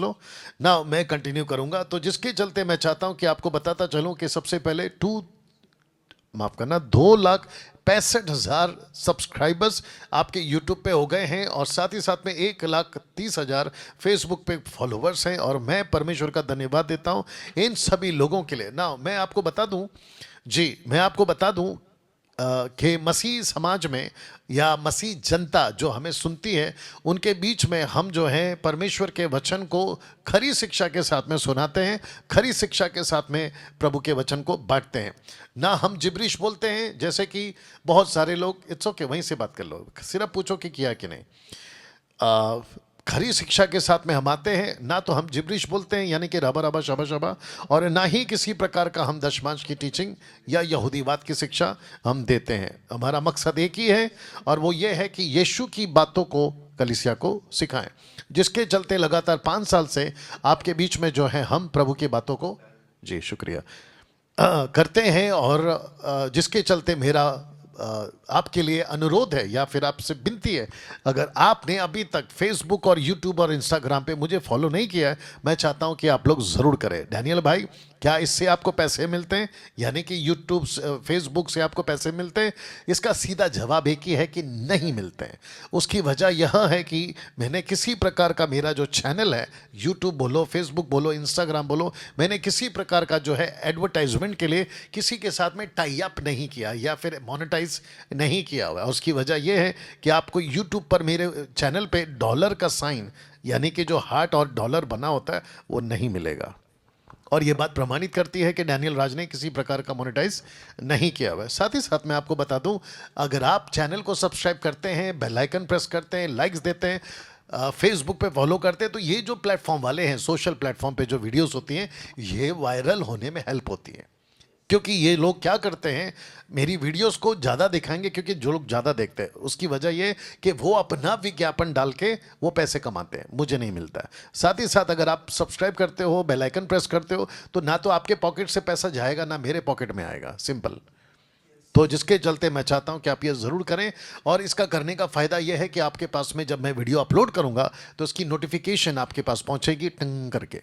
लो ना, मैं कंटिन्यू करूंगा। तो जिसके चलते मैं चाहता हूं कि आपको बताता चलूं कि सबसे पहले माफ करना 2,65,000 सब्सक्राइबर्स आपके यूट्यूब पे हो गए हैं, और साथ ही साथ में 1,30,000 फेसबुक पे फॉलोवर्स हैं। और मैं परमेश्वर का धन्यवाद देता हूं इन सभी लोगों के लिए। ना मैं आपको बता दूं, जी मैं आपको बता दूं कि मसीह समाज में या मसीह जनता जो हमें सुनती है, उनके बीच में हम जो है परमेश्वर के वचन को खरी शिक्षा के साथ में सुनाते हैं, खरी शिक्षा के साथ में प्रभु के वचन को बांटते हैं। ना हम जिब्रिश बोलते हैं, जैसे कि बहुत सारे लोग, इट्स ओके वहीं से बात कर लो, सिर्फ पूछो कि किया कि नहीं। आ, खरी शिक्षा के साथ में हम आते हैं, ना तो हम जिब्रिश बोलते हैं यानी कि रबा रबा शबा शबा, और ना ही किसी प्रकार का हम दशमांश की टीचिंग या यहूदीवाद की शिक्षा हम देते हैं। हमारा मकसद एक ही है, और वो ये है कि यीशु की बातों को कलीसिया को सिखाएं, जिसके चलते लगातार 5 साल से आपके बीच में जो है हम प्रभु की बातों को, जी शुक्रिया, करते हैं। और जिसके चलते मेरा आपके लिए अनुरोध है या फिर आपसे विनती है, अगर आपने अभी तक फेसबुक और यूट्यूब और इंस्टाग्राम पे मुझे फॉलो नहीं किया है, मैं चाहता हूं कि आप लोग ज़रूर करें। डैनियल भाई, क्या इससे आपको पैसे मिलते हैं, यानी कि यूट्यूब फेसबुक से आपको पैसे मिलते हैं? इसका सीधा जवाब एक ही है कि नहीं मिलते हैं। उसकी वजह यह है कि मैंने किसी प्रकार का, मेरा जो चैनल है, यूट्यूब बोलो, फेसबुक बोलो, इंस्टाग्राम बोलो, मैंने किसी प्रकार का जो है एडवर्टाइजमेंट के लिए किसी के साथ में टाई अप नहीं किया या फिर मोनेटाइज नहीं किया हुआ। उसकी वजह यह है कि आपको यूट्यूब पर मेरे चैनल पे डॉलर का साइन, यानी कि जो हार्ट और डॉलर बना होता है, वो नहीं मिलेगा। और ये बात प्रमाणित करती है कि डैनियल राज ने किसी प्रकार का मोनेटाइज नहीं किया हुआ है। साथ ही साथ मैं आपको बता दूं, अगर आप चैनल को सब्सक्राइब करते हैं, बेल आइकन प्रेस करते हैं, लाइक्स देते हैं, फेसबुक पे फॉलो करते हैं, तो ये जो प्लेटफॉर्म वाले हैं, सोशल प्लेटफॉर्म पे जो वीडियोस होती हैं, ये वायरल होने में हेल्प होती है। क्योंकि ये लोग क्या करते हैं, मेरी वीडियोस को ज़्यादा दिखाएंगे, क्योंकि जो लोग ज़्यादा देखते हैं, उसकी वजह ये कि वो अपना विज्ञापन डाल के वो पैसे कमाते हैं, मुझे नहीं मिलता है। साथ ही साथ अगर आप सब्सक्राइब करते हो, बेल आइकन प्रेस करते हो, तो ना तो आपके पॉकेट से पैसा जाएगा, ना मेरे पॉकेट में आएगा, सिंपल। तो जिसके चलते मैं चाहता हूं कि आप ये ज़रूर करें। और इसका करने का फ़ायदा यह है कि आपके पास में जब मैं वीडियो अपलोड करूंगा, तो उसकी नोटिफिकेशन आपके पास पहुंचेगी टंग करके।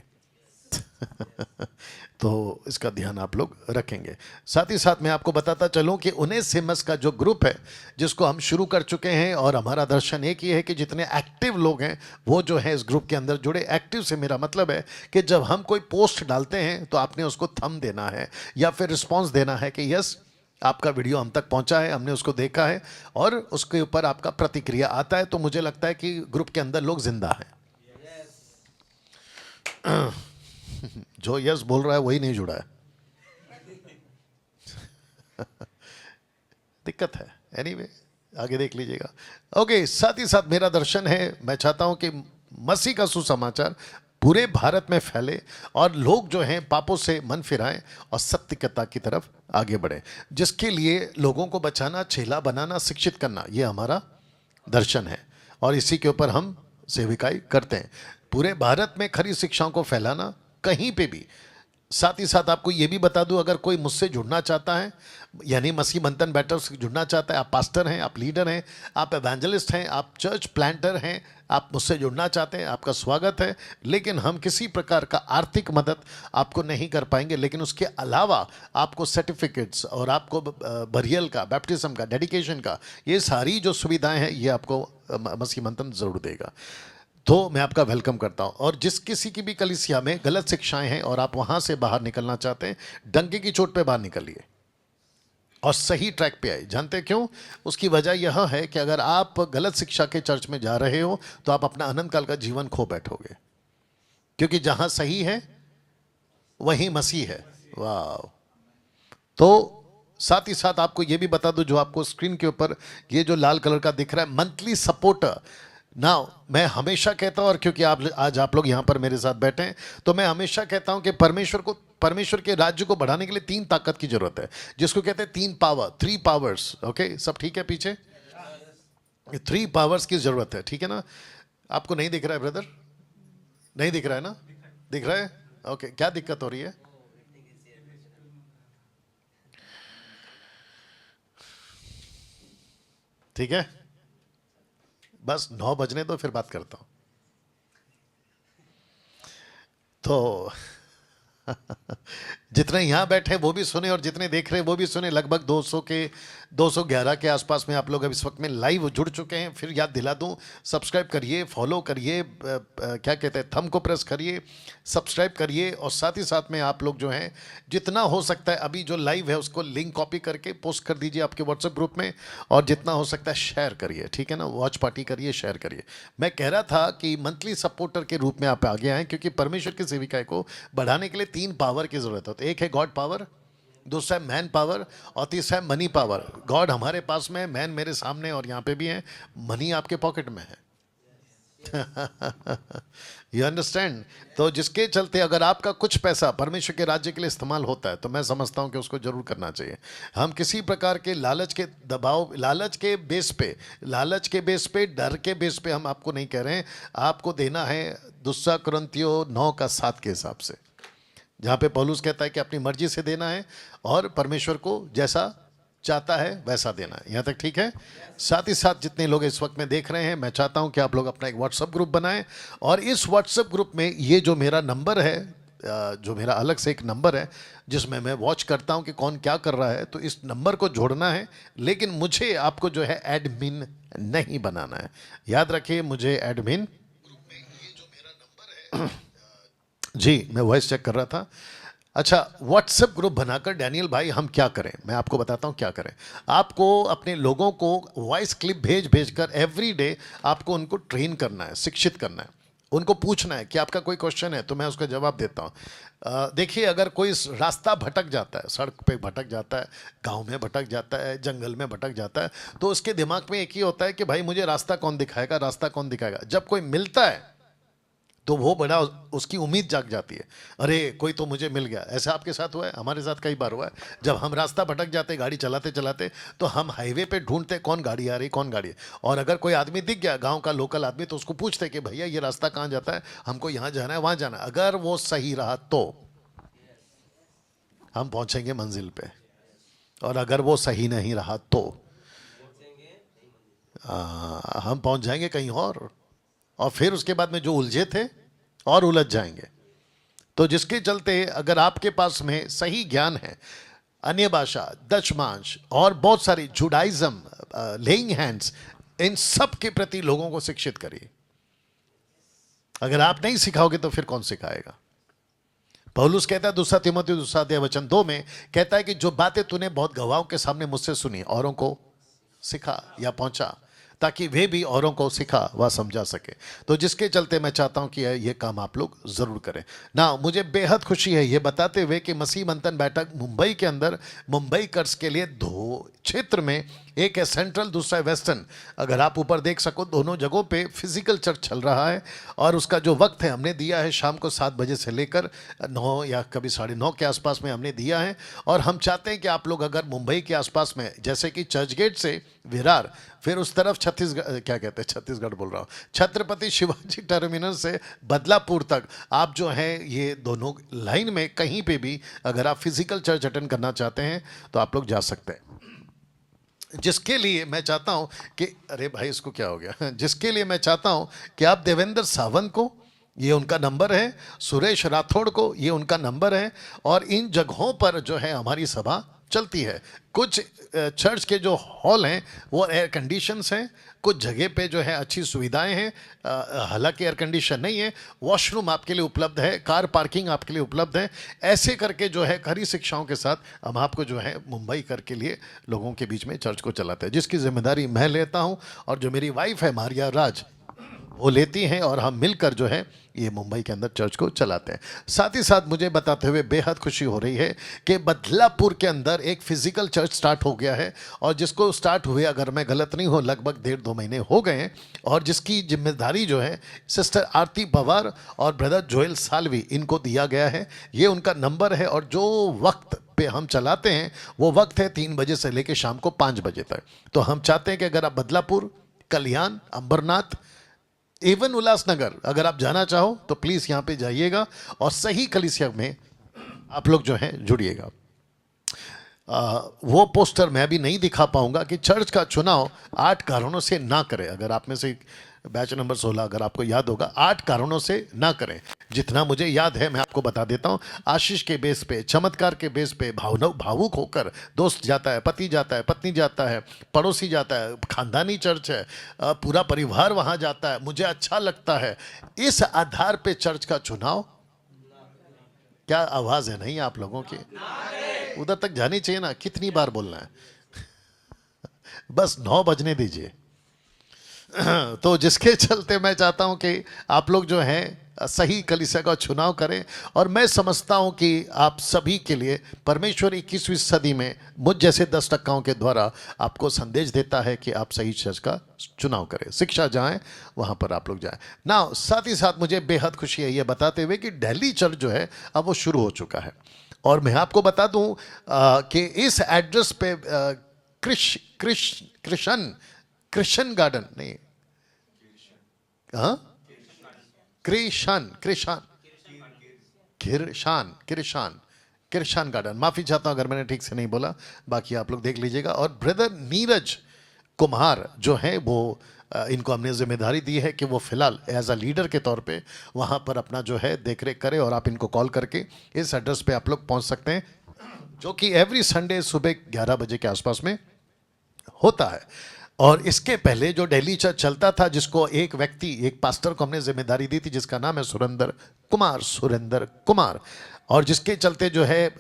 तो इसका ध्यान आप लोग रखेंगे। साथ ही साथ मैं आपको बताता चलूं कि उनेसिमस का जो ग्रुप है, जिसको हम शुरू कर चुके हैं, और हमारा दर्शन एक ही है कि जितने एक्टिव लोग हैं वो जो है इस ग्रुप के अंदर जुड़े। एक्टिव से मेरा मतलब है कि जब हम कोई पोस्ट डालते हैं तो आपने उसको थंब देना है या फिर रिस्पॉन्स देना है कि यस, आपका वीडियो हम तक पहुंचा है, हमने उसको देखा है, और उसके ऊपर आपका प्रतिक्रिया आता है। तो मुझे लगता है कि ग्रुप के अंदर लोग जिंदा हैं। जो यस बोल रहा है वही नहीं जुड़ा है, दिक्कत है। एनीवे आगे देख लीजिएगा। ओके, साथ ही साथ मेरा दर्शन है, मैं चाहता हूं कि मसीह का सुसमाचार पूरे भारत में फैले, और लोग जो हैं पापों से मन फिराएं और सत्यता की तरफ आगे बढ़े, जिसके लिए लोगों को बचाना, चेला बनाना, शिक्षित करना, ये हमारा दर्शन है। और इसी के ऊपर हम सेविकाई करते हैं, पूरे भारत में खरी शिक्षाओं को फैलाना, कहीं पे भी। साथ ही साथ आपको ये भी बता दूं, अगर कोई मुझसे जुड़ना चाहता है, यानी मसीह मंथन बैठक से जुड़ना चाहता है, आप पास्टर हैं, आप लीडर हैं, आप एवेंजलिस्ट हैं, आप चर्च प्लांटर हैं, आप मुझसे जुड़ना चाहते हैं, आपका स्वागत है। लेकिन हम किसी प्रकार का आर्थिक मदद आपको नहीं कर पाएंगे, लेकिन उसके अलावा आपको सर्टिफिकेट्स और आपको बरियल का, बैप्टिज्म का, डेडिकेशन का, ये सारी जो सुविधाएं हैं, ये आपको मसीह मंथन ज़रूर देगा। तो मैं आपका वेलकम करता हूं। और जिस किसी की भी कलीसिया में गलत शिक्षाएं हैं और आप वहां से बाहर निकलना चाहते हैं, डंके की चोट पे बाहर निकलिए और सही ट्रैक पे आए। जानते क्यों? उसकी वजह यह है कि अगर आप गलत शिक्षा के चर्च में जा रहे हो, तो आप अपना अनंत काल का जीवन खो बैठोगे, क्योंकि जहां सही है वहीं मसीह है। वाह। तो साथ ही साथ आपको यह भी बता दूं, जो आपको स्क्रीन के ऊपर ये जो लाल कलर का दिख रहा है, मंथली सपोर्टर। ना मैं हमेशा कहता हूं, और क्योंकि आप आज आप लोग यहां पर मेरे साथ बैठे हैं, तो मैं हमेशा कहता हूं कि परमेश्वर के राज्य को बढ़ाने के लिए 3 ताकत की जरूरत है, जिसको कहते हैं 3 पावर, 3 पावर्स। ओके, सब ठीक है पीछे? 3 पावर्स की जरूरत है, ठीक है ना? आपको नहीं दिख रहा है ब्रदर? नहीं दिख रहा है ना? दिख रहा है? ओके, क्या दिक्कत हो रही है? ठीक है, बस 9 बजने दो, फिर बात करता हूं। तो जितने यहाँ बैठे वो भी सुने और जितने देख रहे हैं वो भी सुने। लगभग 211 के आसपास में आप लोग अब इस वक्त में लाइव जुड़ चुके हैं। फिर याद दिला दूं, सब्सक्राइब करिए, फॉलो करिए, क्या कहते हैं, थंब को प्रेस करिए, सब्सक्राइब करिए। और साथ ही साथ में आप लोग जो हैं जितना हो सकता है अभी जो लाइव है उसको लिंक कॉपी करके पोस्ट कर दीजिए आपके व्हाट्सएप ग्रुप में, और जितना हो सकता है शेयर करिए, ठीक है ना, वॉच पार्टी करिए, शेयर करिए। मैं कह रहा था कि मंथली सपोर्टर के रूप में आप आगे आएँ, क्योंकि परमेश्वर की सेविका को बढ़ाने के लिए 3 पावर की जरूरत होती है। एक है गॉड पावर, दूसरा है मैन पावर, और तीसरा है मनी पावर। गॉड हमारे पास में है, मैन मेरे सामने और यहाँ पे भी है, मनी आपके पॉकेट में है। You understand? तो जिसके चलते अगर आपका कुछ पैसा परमेश्वर के राज्य के लिए इस्तेमाल होता है तो मैं समझता हूं कि उसको जरूर करना चाहिए। हम किसी प्रकार के लालच के दबाव, लालच के बेस पे, डर के बेस पे हम आपको नहीं कह रहे हैं। आपको देना है 2 कुरिन्थियों 9:7 के हिसाब से, जहाँ पे पौलुस कहता है कि अपनी मर्जी से देना है और परमेश्वर को जैसा चाहता है वैसा देना है। यहाँ तक ठीक है? साथ ही साथ जितने लोग इस वक्त में देख रहे हैं, मैं चाहता हूँ कि आप लोग अपना एक व्हाट्सएप ग्रुप बनाएं, और इस व्हाट्सएप ग्रुप में ये जो मेरा नंबर है, जो मेरा अलग से एक नंबर है जिसमें मैं वॉच करता हूँ कि कौन क्या कर रहा है, तो इस नंबर को जोड़ना है। लेकिन मुझे आपको जो है एडमिन नहीं बनाना है। याद रखिए, मुझे एडमिन जी, मैं वॉइस चेक कर रहा था। अच्छा, व्हाट्सएप ग्रुप बनाकर डैनियल भाई हम क्या करें? मैं आपको बताता हूं क्या करें। आपको अपने लोगों को वॉइस क्लिप भेज कर एवरी डे आपको उनको ट्रेन करना है, शिक्षित करना है। उनको पूछना है कि आपका कोई क्वेश्चन है तो मैं उसका जवाब देता हूँ। देखिए, अगर कोई रास्ता भटक जाता है, सड़क पे भटक जाता है, गांव में भटक जाता है, जंगल में भटक जाता है, तो उसके दिमाग में एक ही होता है कि भाई मुझे रास्ता कौन दिखाएगा, रास्ता कौन दिखाएगा। जब कोई मिलता है तो वो बड़ा उसकी उम्मीद जाग जाती है, अरे कोई तो मुझे मिल गया। ऐसा आपके साथ हुआ है? हमारे साथ कई बार हुआ है। जब हम रास्ता भटक जाते गाड़ी चलाते चलाते, तो हम हाईवे पे ढूंढते कौन गाड़ी आ रही, कौन गाड़ी है। और अगर कोई आदमी दिख गया, गांव का लोकल आदमी, तो उसको पूछते कि भैया ये रास्ता कहाँ जाता है, हमको यहाँ जाना है, वहाँ जाना है। अगर वो सही रहा तो हम पहुँचेंगे मंजिल पे, और अगर वो सही नहीं रहा तो हम पहुँच जाएंगे कहीं और फिर उसके बाद में जो उलझे थे और उलझ जाएंगे। तो जिसके चलते अगर आपके पास में सही ज्ञान है, अन्य भाषा, दशमांश और बहुत सारी जुडाइज्म, लेइंग हैंड्स, इन सब के प्रति लोगों को शिक्षित करिए। अगर आप नहीं सिखाओगे तो फिर कौन सिखाएगा? पौलुस कहता है 2 तीमुथियुस 2:2 में कहता है कि जो बातें तूने बहुत गवाहों के सामने मुझसे सुनी, औरों को सिखा या पहुंचा, ताकि वे भी औरों को सिखा व समझा सके। तो जिसके चलते मैं चाहता हूं कि ये काम आप लोग जरूर करें ना। मुझे बेहद खुशी है ये बताते हुए कि मसीह मंथन बैठक मुंबई के अंदर, मुंबई कर्स के लिए 2 क्षेत्र में, एक है सेंट्रल, दूसरा है वेस्टर्न। अगर आप ऊपर देख सको, दोनों जगहों पे फिजिकल चर्च चल रहा है, और उसका जो वक्त है हमने दिया है शाम को 7 बजे से लेकर 9 या कभी 9:30 के आसपास में हमने दिया है। और हम चाहते हैं कि आप लोग अगर मुंबई के आसपास में, जैसे कि चर्च गेट से विरार, फिर उस तरफ छत्तीसगढ़, क्या कहते हैं, छत्तीसगढ़ बोल रहा हूँ, छत्रपति शिवाजी टर्मिनल से बदलापुर तक, आप जो हैं ये दोनों लाइन में कहीं पे भी अगर आप फिजिकल चर्च अटेंड करना चाहते हैं तो आप लोग जा सकते हैं। जिसके लिए मैं चाहता हूं कि, अरे भाई इसको क्या हो गया, जिसके लिए मैं चाहता हूं कि आप देवेंद्र सावंत को, ये उनका नंबर है, सुरेश राठौड़ को, ये उनका नंबर है, और इन जगहों पर जो है हमारी सभा चलती है। कुछ चर्च के जो हॉल हैं वो एयर कंडीशंस हैं, कुछ जगह पे जो है अच्छी सुविधाएं हैं, हालांकि एयर कंडीशन नहीं है, वॉशरूम आपके लिए उपलब्ध है, कार पार्किंग आपके लिए उपलब्ध है। ऐसे करके जो है खरी शिक्षाओं के साथ हम आपको जो है मुंबई कर के लिए लोगों के बीच में चर्च को चलाते हैं, जिसकी जिम्मेदारी मैं लेता हूं, और जो मेरी वाइफ है मारिया राज वो लेती हैं, और हम मिलकर जो है ये मुंबई के अंदर चर्च को चलाते हैं। साथ ही साथ मुझे बताते हुए बेहद खुशी हो रही है कि बदलापुर के अंदर एक फिजिकल चर्च स्टार्ट हो गया है, और जिसको स्टार्ट हुए, अगर मैं गलत नहीं हूँ, लगभग 1.5-2 महीने हो गए हैं, और जिसकी जिम्मेदारी जो है सिस्टर आरती पवार और ब्रदर जोएल सालवी, इनको दिया गया है। ये उनका नंबर है, और जो वक्त पे हम चलाते हैं वो वक्त है 3 बजे से लेकर शाम को 5 बजे तक। तो हम चाहते हैं कि अगर आप बदलापुर, कल्याण, अंबरनाथ, एवं उल्लासनगर अगर आप जाना चाहो तो प्लीज़ यहाँ पे जाइएगा, और सही कलीसिया में आप लोग जो हैं जुड़िएगा। वो पोस्टर मैं भी नहीं दिखा पाऊंगा कि चर्च का चुनाव 8 कारणों से ना करें। अगर आप में से बैच नंबर 16 अगर आपको याद होगा, 8 कारणों से ना करें। जितना मुझे याद है मैं आपको बता देता हूं। आशीष के बेस पे, चमत्कार के बेस पे, भावुक होकर दोस्त जाता है, पति जाता है, पत्नी जाता है, पड़ोसी जाता है, खानदानी चर्च है, पूरा परिवार वहां जाता है, मुझे अच्छा लगता है, इस आधार पे चर्च का चुनाव। क्या आवाज है नहीं आप लोगों की? उधर तक जानी चाहिए ना, कितनी बार बोलना है? बस 9 बजने दीजिए। तो जिसके चलते मैं चाहता हूं कि आप लोग जो हैं सही कलीसिया का चुनाव करें। और मैं समझता हूं कि आप सभी के लिए परमेश्वर 21वीं सदी में मुझ जैसे 10% के द्वारा आपको संदेश देता है कि आप सही चर्च का चुनाव करें, शिक्षा जाएं, वहां पर आप लोग जाएं ना। साथ ही साथ मुझे बेहद खुशी है ये बताते हुए कि दिल्ली चर्च जो है अब वो शुरू हो चुका है। और मैं आपको बता दूं कि इस एड्रेस पे कृष्ण गार्डन नहीं, हाँ, कृषान कृषान किरशान किरशान किरशान गार्डन, माफी चाहता हूं अगर मैंने ठीक से नहीं बोला, बाकी आप लोग देख लीजिएगा। और ब्रदर नीरज कुमार जो है वो इनको हमने जिम्मेदारी दी है कि वो फिलहाल एज अ लीडर के तौर पे वहां पर अपना जो है देखरेख करें। और आप इनको कॉल करके इस एड्रेस पे आप लोग पहुंच सकते हैं, जो कि एवरी संडे सुबह 11 बजे के आसपास में होता है। और इसके पहले जो दिल्ली चर्च चलता था, जिसको एक व्यक्ति, एक पास्टर को हमने जिम्मेदारी दी थी, जिसका नाम है सुरेंद्र कुमार, और जिसके चलते जो है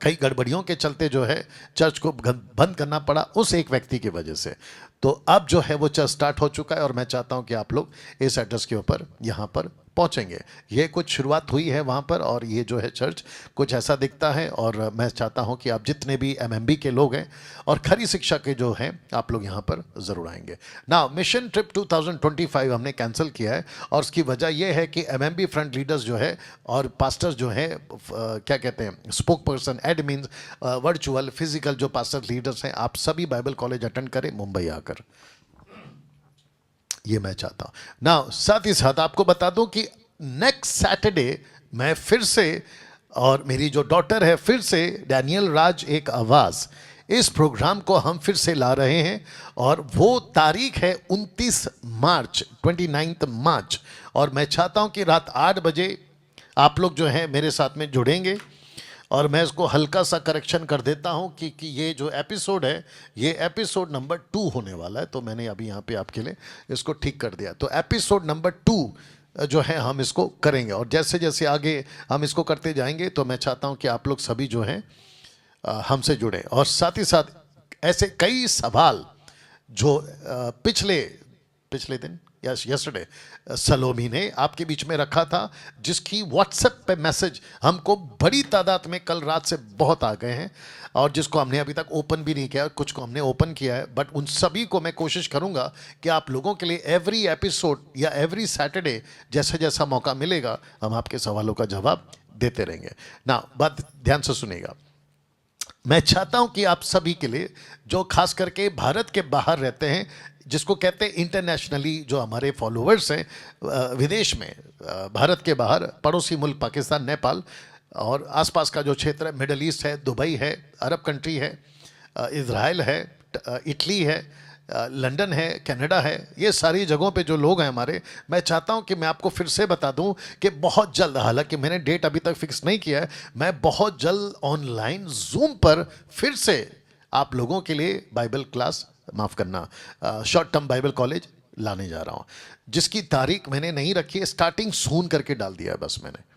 कई गड़बड़ियों के चलते जो है चर्च को बंद करना पड़ा उस एक व्यक्ति की वजह से। तो अब जो है वो चर्च स्टार्ट हो चुका है और मैं चाहता हूं कि आप लोग इस एड्रेस के ऊपर यहां पर पहुंचेंगे। ये कुछ शुरुआत हुई है वहां पर और ये जो है चर्च कुछ ऐसा दिखता है। और मैं चाहता हूं कि आप जितने भी एमएमबी के लोग हैं और खरी शिक्षा के जो हैं आप लोग यहां पर ज़रूर आएंगे ना। मिशन ट्रिप 2025 हमने कैंसिल किया है और उसकी वजह यह है कि एमएमबी फ्रंट लीडर्स जो है और पास्टर्स जो है क्या कहते हैं, spoke person, admins, virtual physical जो पास्टर लीडर्स हैं, आप सभी बाइबल कॉलेज अटेंड करें मुंबई आकर, ये मैं चाहता हूं ना। साथ ही साथ आपको बता दूं कि नेक्स्ट सैटरडे मैं फिर से, और मेरी जो डॉटर है फिर से, डैनियल राज एक आवाज, इस प्रोग्राम को हम फिर से ला रहे हैं। और वो तारीख है 29 मार्च, 29 मार्च। और मैं चाहता हूं कि रात 8 बजे आप लोग जो हैं मेरे साथ में जुड़ेंगे। और मैं इसको हल्का सा करेक्शन कर देता हूं कि ये जो एपिसोड है ये एपिसोड नंबर 2 होने वाला है, तो मैंने अभी यहाँ पे आपके लिए इसको ठीक कर दिया। तो एपिसोड नंबर 2 जो है हम इसको करेंगे और जैसे जैसे आगे हम इसको करते जाएंगे तो मैं चाहता हूं कि आप लोग सभी जो हैं हमसे जुड़े। और साथ ही साथ ऐसे कई सवाल जो पिछले दिन यस्टरडे सलोमी ने आपके बीच में रखा था, जिसकी व्हाट्सएप पे मैसेज हमको बड़ी तादाद में कल रात से बहुत आ गए हैं और जिसको हमने अभी तक ओपन भी नहीं किया, कुछ को हमने ओपन किया है, बट उन सभी को मैं कोशिश करूंगा कि आप लोगों के लिए एवरी एपिसोड या एवरी सैटरडे जैसा जैसा मौका मिलेगा हम आपके सवालों का जवाब देते रहेंगे ना। बात ध्यान से सुनिएगा। मैं चाहता हूं कि आप सभी के लिए जो खास करके भारत के बाहर रहते हैं, जिसको कहते हैं इंटरनेशनली, जो हमारे फॉलोअर्स हैं विदेश में, भारत के बाहर, पड़ोसी मुल्क पाकिस्तान, नेपाल और आसपास का जो क्षेत्र है, मिडल ईस्ट है, दुबई है, अरब कंट्री है, इज़राइल है, इटली है, लंदन है, कनाडा है, ये सारी जगहों पे जो लोग हैं हमारे, मैं चाहता हूं कि मैं आपको फिर से बता दूं कि बहुत जल्द, हालांकि मैंने डेट अभी तक फिक्स नहीं किया है, मैं बहुत जल्द ऑनलाइन जूम पर फिर से आप लोगों के लिए बाइबल क्लास, माफ़ करना, शॉर्ट टर्म बाइबल कॉलेज लाने जा रहा हूं, जिसकी तारीख मैंने नहीं रखी है, स्टार्टिंग सून करके डाल दिया है बस मैंने।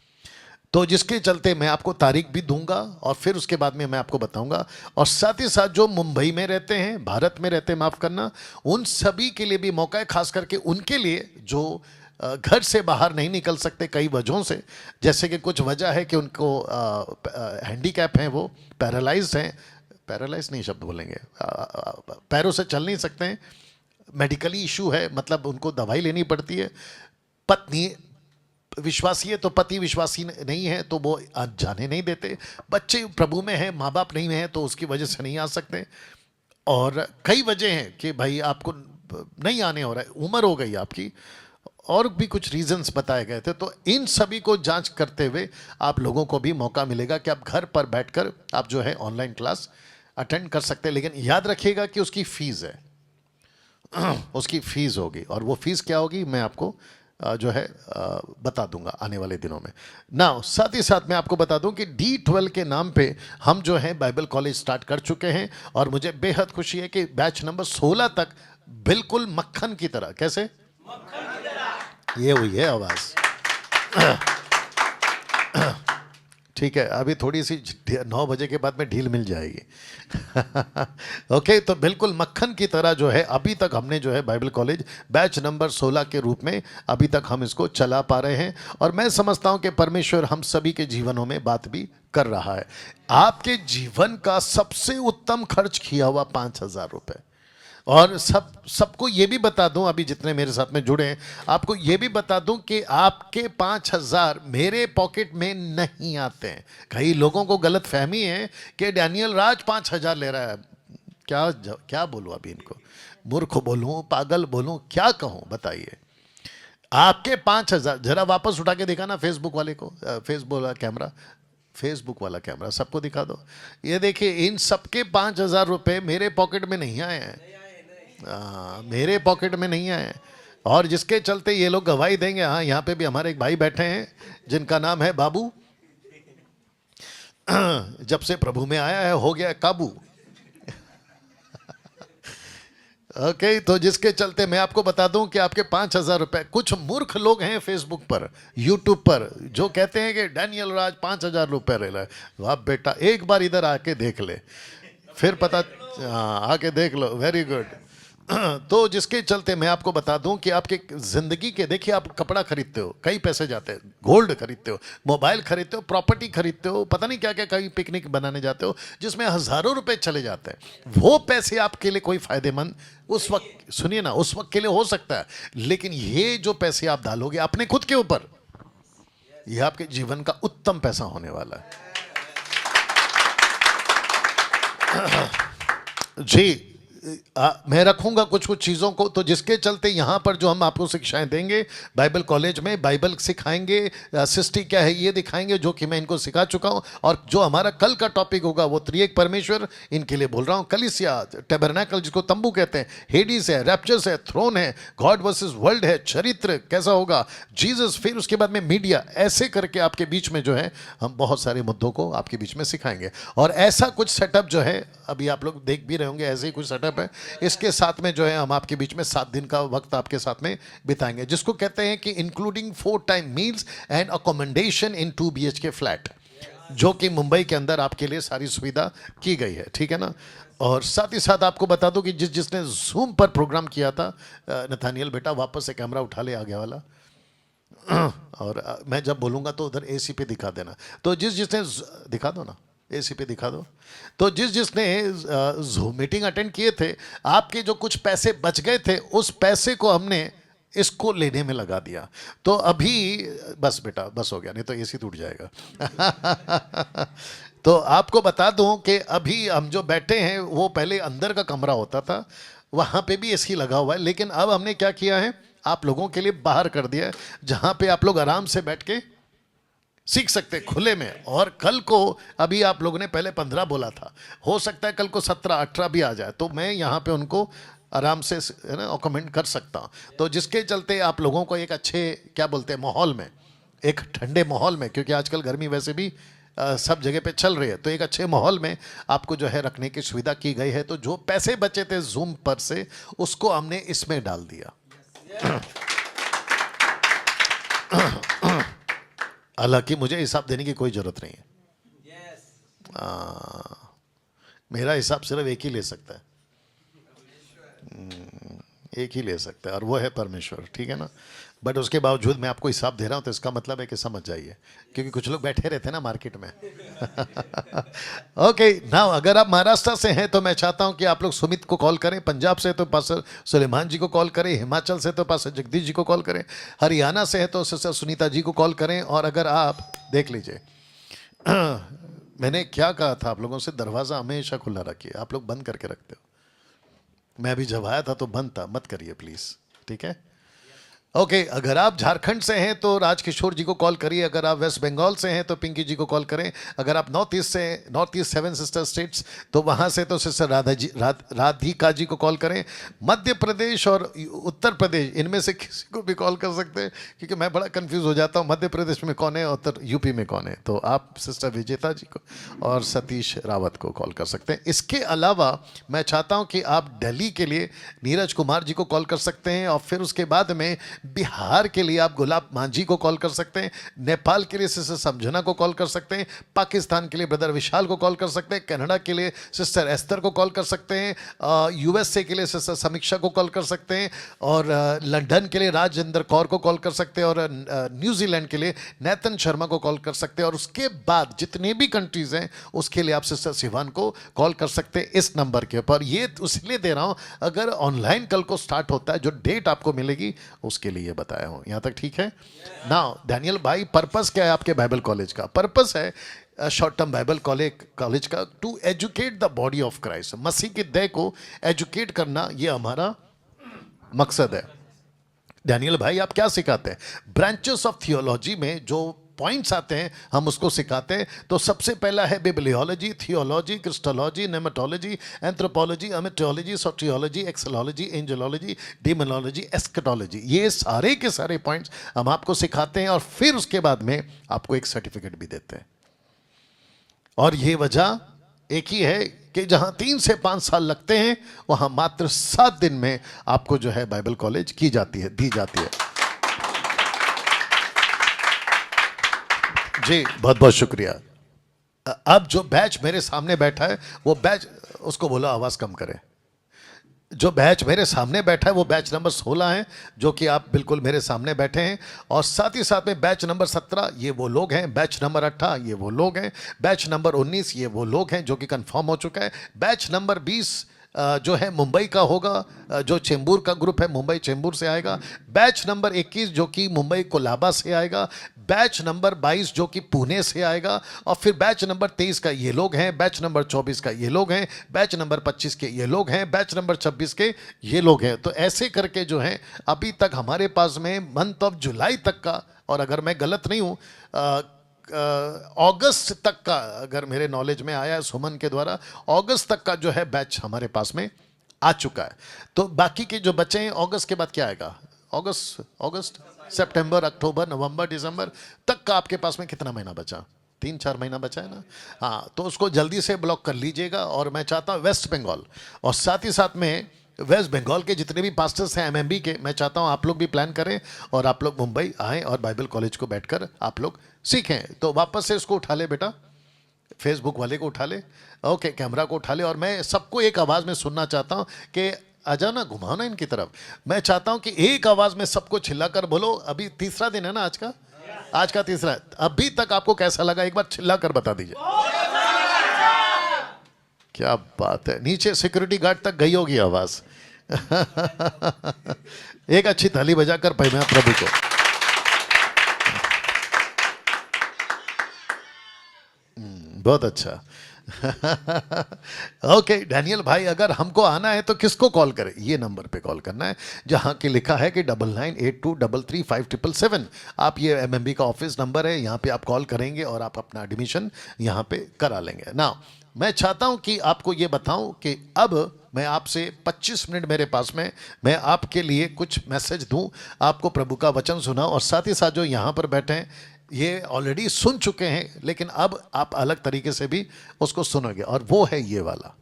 तो जिसके चलते मैं आपको तारीख भी दूंगा और फिर उसके बाद में मैं आपको बताऊंगा। और साथ ही साथ जो मुंबई में रहते हैं, भारत में रहते हैं, माफ़ करना, उन सभी के लिए भी मौका है, खास करके उनके लिए जो घर से बाहर नहीं निकल सकते कई वजहों से, जैसे कि कुछ वजह है कि उनको हैंडीकैप हैं, वो पैरालाइज हैं, पैरालाइज नहीं शब्द बोलेंगे, पैरों से चल नहीं सकते हैं, मेडिकली इशू है, मतलब उनको दवाई लेनी पड़ती है, पत्नी विश्वासी है तो पति विश्वासी नहीं है तो वो जाने नहीं देते, बच्चे प्रभु में हैं, माँ बाप नहीं हैं तो उसकी वजह से नहीं आ सकते, और कई वजह हैं कि भाई आपको नहीं आने हो रहा है, उम्र हो गई आपकी, और भी कुछ रीजंस बताए गए थे। तो इन सभी को जांच करते हुए आप लोगों को भी मौका मिलेगा कि आप घर पर बैठकर आप जो है ऑनलाइन क्लास अटेंड कर सकते हैं, लेकिन याद रखिएगा कि उसकी फीस है। उसकी फीस होगी, और वो फीस क्या होगी मैं आपको जो है बता दूंगा आने वाले दिनों में ना। साथ ही साथ मैं आपको बता दूं कि D12 के नाम पे हम जो है बाइबल कॉलेज स्टार्ट कर चुके हैं, और मुझे बेहद खुशी है कि बैच नंबर 16 तक बिल्कुल मक्खन की तरह, कैसे मक्खन की तरह, ये हुई है आवाज। ठीक है, अभी थोड़ी सी 9 बजे के बाद में ढील मिल जाएगी। ओके, तो बिल्कुल मक्खन की तरह जो है अभी तक हमने जो है बाइबल कॉलेज बैच नंबर 16 के रूप में अभी तक हम इसको चला पा रहे हैं, और मैं समझता हूं कि परमेश्वर हम सभी के जीवनों में बात भी कर रहा है। आपके जीवन का सबसे उत्तम खर्च किया हुआ 5,000 रुपये, और सबको ये भी बता दूं, अभी जितने मेरे साथ में जुड़े हैं आपको ये भी बता दूं कि आपके 5,000 मेरे पॉकेट में नहीं आते हैं। कई लोगों को गलत फहमी है कि डैनियल राज 5,000 ले रहा है। क्या बोलूं अभी इनको, मूर्ख बोलूं, पागल बोलूं, क्या कहूं बताइए। आपके 5,000 जरा वापस उठा के दिखा ना फेसबुक वाले को, फेसबुक वाला कैमरा सबको दिखा दो। ये देखिए, इन सबके 5,000 रुपये मेरे पॉकेट में नहीं आए हैं, मेरे पॉकेट में नहीं आए। और जिसके चलते ये लोग गवाही देंगे, हाँ यहाँ पे भी हमारे एक भाई बैठे हैं जिनका नाम है बाबू, जब से प्रभु में आया है हो गया काबू। ओके, तो जिसके चलते मैं आपको बता दूं कि आपके 5,000 रुपए, कुछ मूर्ख लोग हैं फेसबुक पर, यूट्यूब पर, जो कहते हैं कि डैनियल राज 5,000 रुपए ले रहा है। वाह बेटा, एक बार इधर आके देख ले, फिर पता, आके देख लो, वेरी गुड। तो जिसके चलते मैं आपको बता दूं कि आपके जिंदगी के, देखिए आप कपड़ा खरीदते हो, कई पैसे जाते हैं, गोल्ड खरीदते हो, मोबाइल खरीदते हो, प्रॉपर्टी खरीदते हो, पता नहीं क्या क्या, कहीं पिकनिक बनाने जाते हो जिसमें हजारों रुपए चले जाते हैं। वो पैसे आपके लिए कोई फायदेमंद उस वक्त, सुनिए ना, उस वक्त के लिए हो सकता है, लेकिन ये जो पैसे आप डालोगे अपने खुद के ऊपर, ये आपके जीवन का उत्तम पैसा होने वाला है। जी, मैं रखूंगा कुछ कुछ चीज़ों को, तो जिसके चलते यहाँ पर जो हम आपको शिक्षाएं देंगे बाइबल कॉलेज में, बाइबल सिखाएंगे, सृष्टि क्या है ये दिखाएंगे, जो कि मैं इनको सिखा चुका हूँ। और जो हमारा कल का टॉपिक होगा वो त्रिएक परमेश्वर, इनके लिए बोल रहा हूँ, कलीसिया, टैबरनेकल जिसको तंबू कहते हैं, हेडीज है, रैप्चर्स है, थ्रोन है, गॉड वर्सेस वर्ल्ड है, चरित्र कैसा होगा, जीसस, फिर उसके बाद में मीडिया, ऐसे करके आपके बीच में जो है हम बहुत सारे मुद्दों को आपके बीच में सिखाएंगे। और ऐसा कुछ सेटअप जो है अभी आप लोग देख भी रहे होंगे, ऐसे ही कुछ सेटअप है। इसके साथ में जो है हम आपके बीच में 7 दिन का वक्त आपके साथ में बिताएंगे, जिसको कहते हैं कि including 4 time meals and accommodation in 2 BHK flat, जो कि मुंबई के अंदर आपके लिए सारी सुविधा की गई है, ठीक है ना। और साथ ही साथ आपको बता दूं कि जिसने जूम पर प्रोग्राम किया था, नथानियल बेटा वापस से कैमरा उठा ले आगे वाला, और मैं जब बोलूंगा तो उधर AC पे दिखा देना। तो जिसने दिखा दो ना, AC पे दिखा दो। तो जिसने जूम मीटिंग अटेंड किए थे, आपके जो कुछ पैसे बच गए थे, उस पैसे को हमने इसको लेने में लगा दिया। तो अभी बस बेटा, बस हो गया, नहीं तो AC टूट जाएगा। तो आपको बता दूं कि अभी हम जो बैठे हैं वो पहले अंदर का कमरा होता था, वहाँ पे भी AC लगा हुआ है, लेकिन अब हमने क्या किया है, आप लोगों के लिए बाहर कर दिया है, जहाँ पे आप लोग आराम से बैठ के सीख सकते खुले में। और कल को, अभी आप लोगों ने पहले 15 बोला था, हो सकता है कल को 17-18 भी आ जाए, तो मैं यहाँ पे उनको आराम से है ना कमेंट कर सकता हूँ। तो जिसके चलते आप लोगों को एक अच्छे, क्या बोलते हैं, माहौल में, एक ठंडे माहौल में, क्योंकि आजकल गर्मी वैसे भी सब जगह पे चल रही है, तो एक अच्छे माहौल में आपको जो है रखने की सुविधा की गई है। तो जो पैसे बचे थे जूम पर से, उसको हमने इसमें डाल दिया। हालांकि मुझे हिसाब देने की कोई जरूरत नहीं है, मेरा हिसाब सिर्फ एक ही ले सकता है, एक ही ले सकता है, और वो है परमेश्वर, ठीक है ना। बट उसके बावजूद मैं आपको हिसाब दे रहा हूँ, तो इसका मतलब है कि समझ जाइए, क्योंकि कुछ लोग बैठे रहते हैं ना मार्केट में। ओके नाउ, अगर आप महाराष्ट्र से हैं तो मैं चाहता हूं कि आप लोग सुमित को कॉल करें, पंजाब से तो पास्टर सुलेमान जी को कॉल करें, हिमाचल से तो पास्टर जगदीश जी को कॉल करें, हरियाणा से है तो सिस्टर सुनीता जी को कॉल करें। और अगर आप देख लीजिए, मैंने क्या कहा था आप लोगों से, दरवाज़ा हमेशा खुला रखिए, आप लोग बंद करके रखते हो। मैं अभी जब आया था तो बंद था, मत करिए प्लीज़, ठीक है। ओके अगर आप झारखंड से हैं तो राजकिशोर जी को कॉल करिए, अगर आप वेस्ट बंगाल से हैं तो पिंकी जी को कॉल करें, अगर आप नॉर्थ ईस्ट से, नॉर्थ ईस्ट 7 सिस्टर स्टेट्स, तो वहाँ से तो सिस्टर राधिका जी को कॉल करें। मध्य प्रदेश और उत्तर प्रदेश, इनमें से किसी को भी कॉल कर सकते हैं, क्योंकि मैं बड़ा कंफ्यूज हो जाता हूँ मध्य प्रदेश में कौन है, उत्तर यूपी में कौन है। तो आप सिस्टर विजेता जी को और सतीश रावत को कॉल कर सकते हैं। इसके अलावा मैं चाहता हूँ कि आप दिल्ली के लिए नीरज कुमार जी को कॉल कर सकते हैं, और फिर उसके बाद में बिहार के लिए आप गुलाब मांझी को कॉल कर सकते हैं, नेपाल के लिए सिस्टर समझना को कॉल कर सकते हैं, पाकिस्तान के लिए ब्रदर विशाल को कॉल कर सकते हैं, कनाडा के लिए सिस्टर एस्तर को कॉल कर सकते हैं, यूएसए के लिए सिस्टर समीक्षा को कॉल कर सकते हैं, और लंदन के लिए राजेंद्र कौर को कॉल कर सकते हैं, और न्यूजीलैंड के लिए नेतन शर्मा को कॉल कर सकते हैं। और उसके बाद जितने भी कंट्रीज हैं उसके लिए आप सिस्टर सिवान को कॉल कर सकते हैं इस नंबर के ऊपर। ये इसलिए दे रहा हूं, अगर ऑनलाइन कल को स्टार्ट होता है, जो डेट आपको मिलेगी उसके लिए बताया हूं। यहां तक ठीक है ना? डैनियल भाई, पर्पस क्या है आपके बाइबल कॉलेज का? पर्पस है शॉर्ट टर्म बाइबल कॉलेज का to educate the body of Christ, मसीह की देह को एजुकेट करना, ये हमारा मकसद है। डैनियल भाई आप क्या सिखाते हैं? ब्रांचेस ऑफ थियोलॉजी में जो पॉइंट्स आते हैं हम उसको सिखाते हैं। तो सबसे पहला है बिब्लियोलॉजी, थियोलॉजी, क्रिस्टोलॉजी, नेमेटोलॉजी, एंथ्रोपोलॉजी, अमिटोलॉजी, सोटियोलॉजी, एक्सोलॉजी, एंजेलॉलॉजी, डीमोनोलॉजी, एस्केटोलॉजी, ये सारे के सारे पॉइंट्स हम आपको सिखाते हैं, और फिर उसके बाद में आपको एक सर्टिफिकेट भी देते हैं। और ये वजह एक ही है कि जहां 3 से 5 साल लगते हैं, वहां मात्र 7 दिन में आपको जो है बाइबल कॉलेज दी जाती है। जी बहुत बहुत शुक्रिया। अब जो बैच मेरे सामने बैठा है, वो बैच, उसको बोलो आवाज कम करे। जो बैच मेरे सामने बैठा है वो बैच नंबर 16 है, जो कि आप बिल्कुल मेरे सामने बैठे हैं। और साथ ही साथ में बैच नंबर 17 ये वो लोग हैं, बैच नंबर 18 ये वो लोग हैं, बैच नंबर 19 ये वो लोग हैं जो कि कंफर्म हो चुका है। बैच नंबर 20 जो है मुंबई का होगा, जो चेंबूर का ग्रुप है, मुंबई चेंबूर से आएगा। बैच नंबर 21 जो कि मुंबई कोलाबा से आएगा। बैच नंबर 22 जो कि पुणे से आएगा। और फिर बैच नंबर 23 का ये लोग हैं, बैच नंबर 24 का ये लोग हैं, बैच नंबर 25 के ये लोग हैं, बैच नंबर 26 के ये लोग हैं। तो ऐसे करके जो है अभी तक हमारे पास में मंथ ऑफ जुलाई तक का, और अगर मैं गलत नहीं हूँ अगस्त तक का, अगर मेरे नॉलेज में आया है सुमन के द्वारा, अगस्त तक का जो है बैच हमारे पास में आ चुका है। तो बाकी के जो बच्चे हैं, अगस्त के बाद क्या आएगा? अगस्त, सितंबर, अक्टूबर, नवंबर, दिसंबर तक का आपके पास में कितना महीना बचा? 3-4 महीना बचा है ना? हाँ, तो उसको जल्दी से ब्लॉक कर लीजिएगा। और मैं चाहता हूँ वेस्ट बंगाल, और साथ ही साथ में वेस्ट बंगाल के जितने भी पास्टर्स हैं एमएमबी के, मैं चाहता हूँ आप लोग भी प्लान करें और आप लोग मुंबई आएँ और बाइबल कॉलेज को बैठकर आप लोग सीखें। तो वापस से इसको उठा ले बेटा, फेसबुक वाले को उठा ले, ओके, कैमरा को उठा ले, और मैं सबको एक आवाज़ में सुनना चाहता हूँ कि आजा ना, घुमाओ ना इनकी तरफ। मैं चाहता हूँ कि एक आवाज़ में सबको चिल्लाकर बोलो। अभी तीसरा दिन है ना आज का तीसरा। अभी तक आपको कैसा लगा, एक बार चिल्लाकर बता दीजिए। क्या बात है, नीचे सिक्योरिटी गार्ड तक गई होगी आवाज। एक अच्छी थाली बजाकर पहना प्रभु को। बहुत अच्छा। ओके डैनियल भाई, अगर हमको आना है तो किसको कॉल करें? ये नंबर पे कॉल करना है जहां की लिखा है कि 9982335777। आप, ये एमएमबी का ऑफिस नंबर है, यहाँ पे आप कॉल करेंगे और आप अपना एडमिशन यहाँ पे करा लेंगे ना। मैं चाहता हूं कि आपको ये बताऊं कि अब मैं आपसे 25 मिनट मेरे पास में, मैं आपके लिए कुछ मैसेज दूं, आपको प्रभु का वचन सुनाऊं, और साथ ही साथ जो यहाँ पर बैठे हैं ये ऑलरेडी सुन चुके हैं, लेकिन अब आप अलग तरीके से भी उसको सुनोगे, और वो है ये वाला।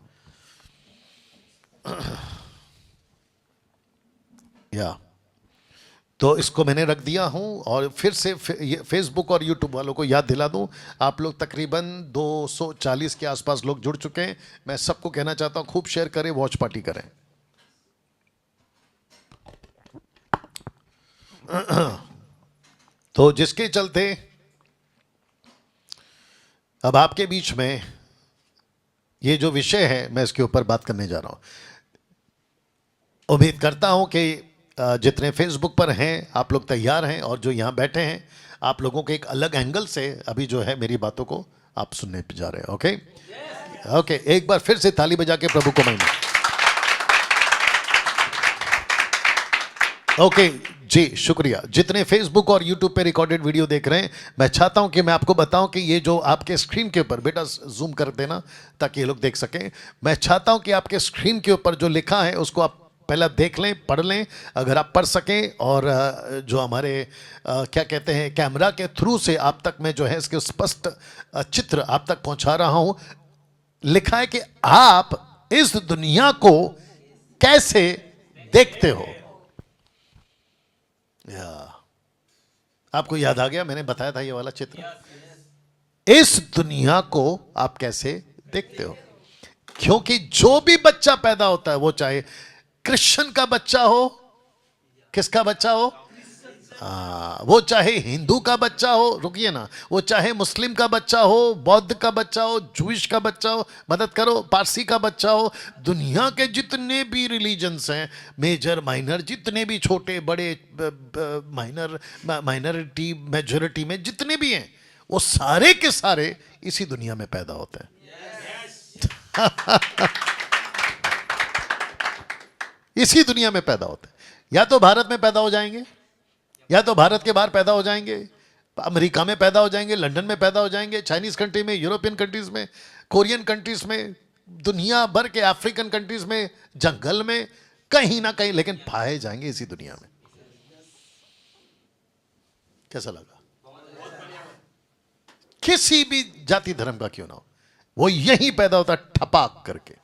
या तो इसको मैंने रख दिया हूं, और फिर से फेसबुक और यूट्यूब वालों को याद दिला दूं, आप लोग तकरीबन 240 के आसपास लोग जुड़ चुके हैं। मैं सबको कहना चाहता हूं खूब शेयर करें, वॉच पार्टी करें। तो जिसके चलते अब आपके बीच में ये जो विषय है, मैं इसके ऊपर बात करने जा रहा हूं। उम्मीद करता हूं कि जितने फेसबुक पर हैं आप लोग तैयार हैं, और जो यहाँ बैठे हैं आप लोगों के एक अलग एंगल से अभी जो है मेरी बातों को आप सुनने जा रहे हैं। ओके ओके, एक बार फिर से ताली बजा के प्रभु को महिमा। ओके, जी शुक्रिया। जितने फेसबुक और यूट्यूब पे रिकॉर्डेड वीडियो देख रहे हैं, मैं चाहता हूं कि मैं आपको बताऊं कि ये जो आपके स्क्रीन के ऊपर, बेटा जूम कर देना ताकि ये लोग देख सकें। मैं चाहता हूं कि आपके स्क्रीन के ऊपर जो लिखा है उसको आप पहले देख लें, पढ़ लें, अगर आप पढ़ सकें। और जो हमारे क्या कहते हैं कैमरा के थ्रू से आप तक मैं जो है इसके स्पष्ट चित्र आप तक पहुंचा रहा हूं। लिखा है कि आप इस दुनिया को कैसे देखते हो। आपको याद आ गया, मैंने बताया था ये वाला चित्र। इस दुनिया को आप कैसे देखते हो, क्योंकि जो भी बच्चा पैदा होता है, वो चाहे क्रिश्चियन का बच्चा हो, किसका बच्चा हो, वो चाहे हिंदू का बच्चा हो, रुकिए ना, वो चाहे मुस्लिम का बच्चा हो, बौद्ध का बच्चा हो, जूइश का बच्चा हो, मदद करो, पारसी का बच्चा हो, दुनिया के जितने भी रिलीजन्स हैं, मेजर माइनर, जितने भी छोटे बड़े माइनर माइनॉरिटी मेजॉरिटी में जितने भी हैं, वो सारे के सारे इसी दुनिया में पैदा होते हैं। इसी दुनिया में पैदा होते हैं। या तो भारत में पैदा हो जाएंगे, या तो भारत के बाहर पैदा हो जाएंगे, अमेरिका में पैदा हो जाएंगे, लंदन में पैदा हो जाएंगे, चाइनीज कंट्री में, यूरोपियन कंट्रीज में, कोरियन कंट्रीज में, दुनिया भर के अफ्रीकन कंट्रीज में, जंगल में, कहीं ना कहीं, लेकिन पाए जाएंगे इसी दुनिया में। कैसा लगा? किसी भी जाति धर्म का क्यों ना हो, वो यहीं पैदा होता है, ठपाक करके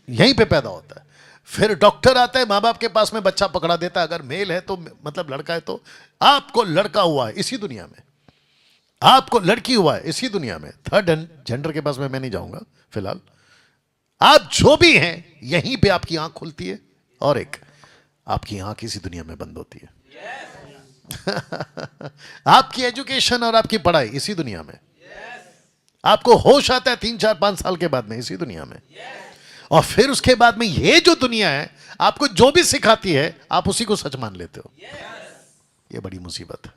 यहीं पे पैदा होता है। फिर डॉक्टर आता है, माँ बाप के पास में बच्चा पकड़ा देता है, अगर मेल है तो, मतलब लड़का है तो, आपको लड़का हुआ है इसी दुनिया में, आपको लड़की हुआ है इसी दुनिया में। थर्ड जेंडर के पास में मैं नहीं जाऊंगा फिलहाल। आप जो भी हैं, यहीं पे आपकी आंख खुलती है और एक आपकी आंख इसी दुनिया में बंद होती है। आपकी एजुकेशन और आपकी पढ़ाई इसी दुनिया में। आपको होश आता है 3, 4, 5 साल के बाद में इसी दुनिया में। और फिर उसके बाद में ये जो दुनिया है, आपको जो भी सिखाती है, आप उसी को सच मान लेते हो। ये बड़ी मुसीबत है।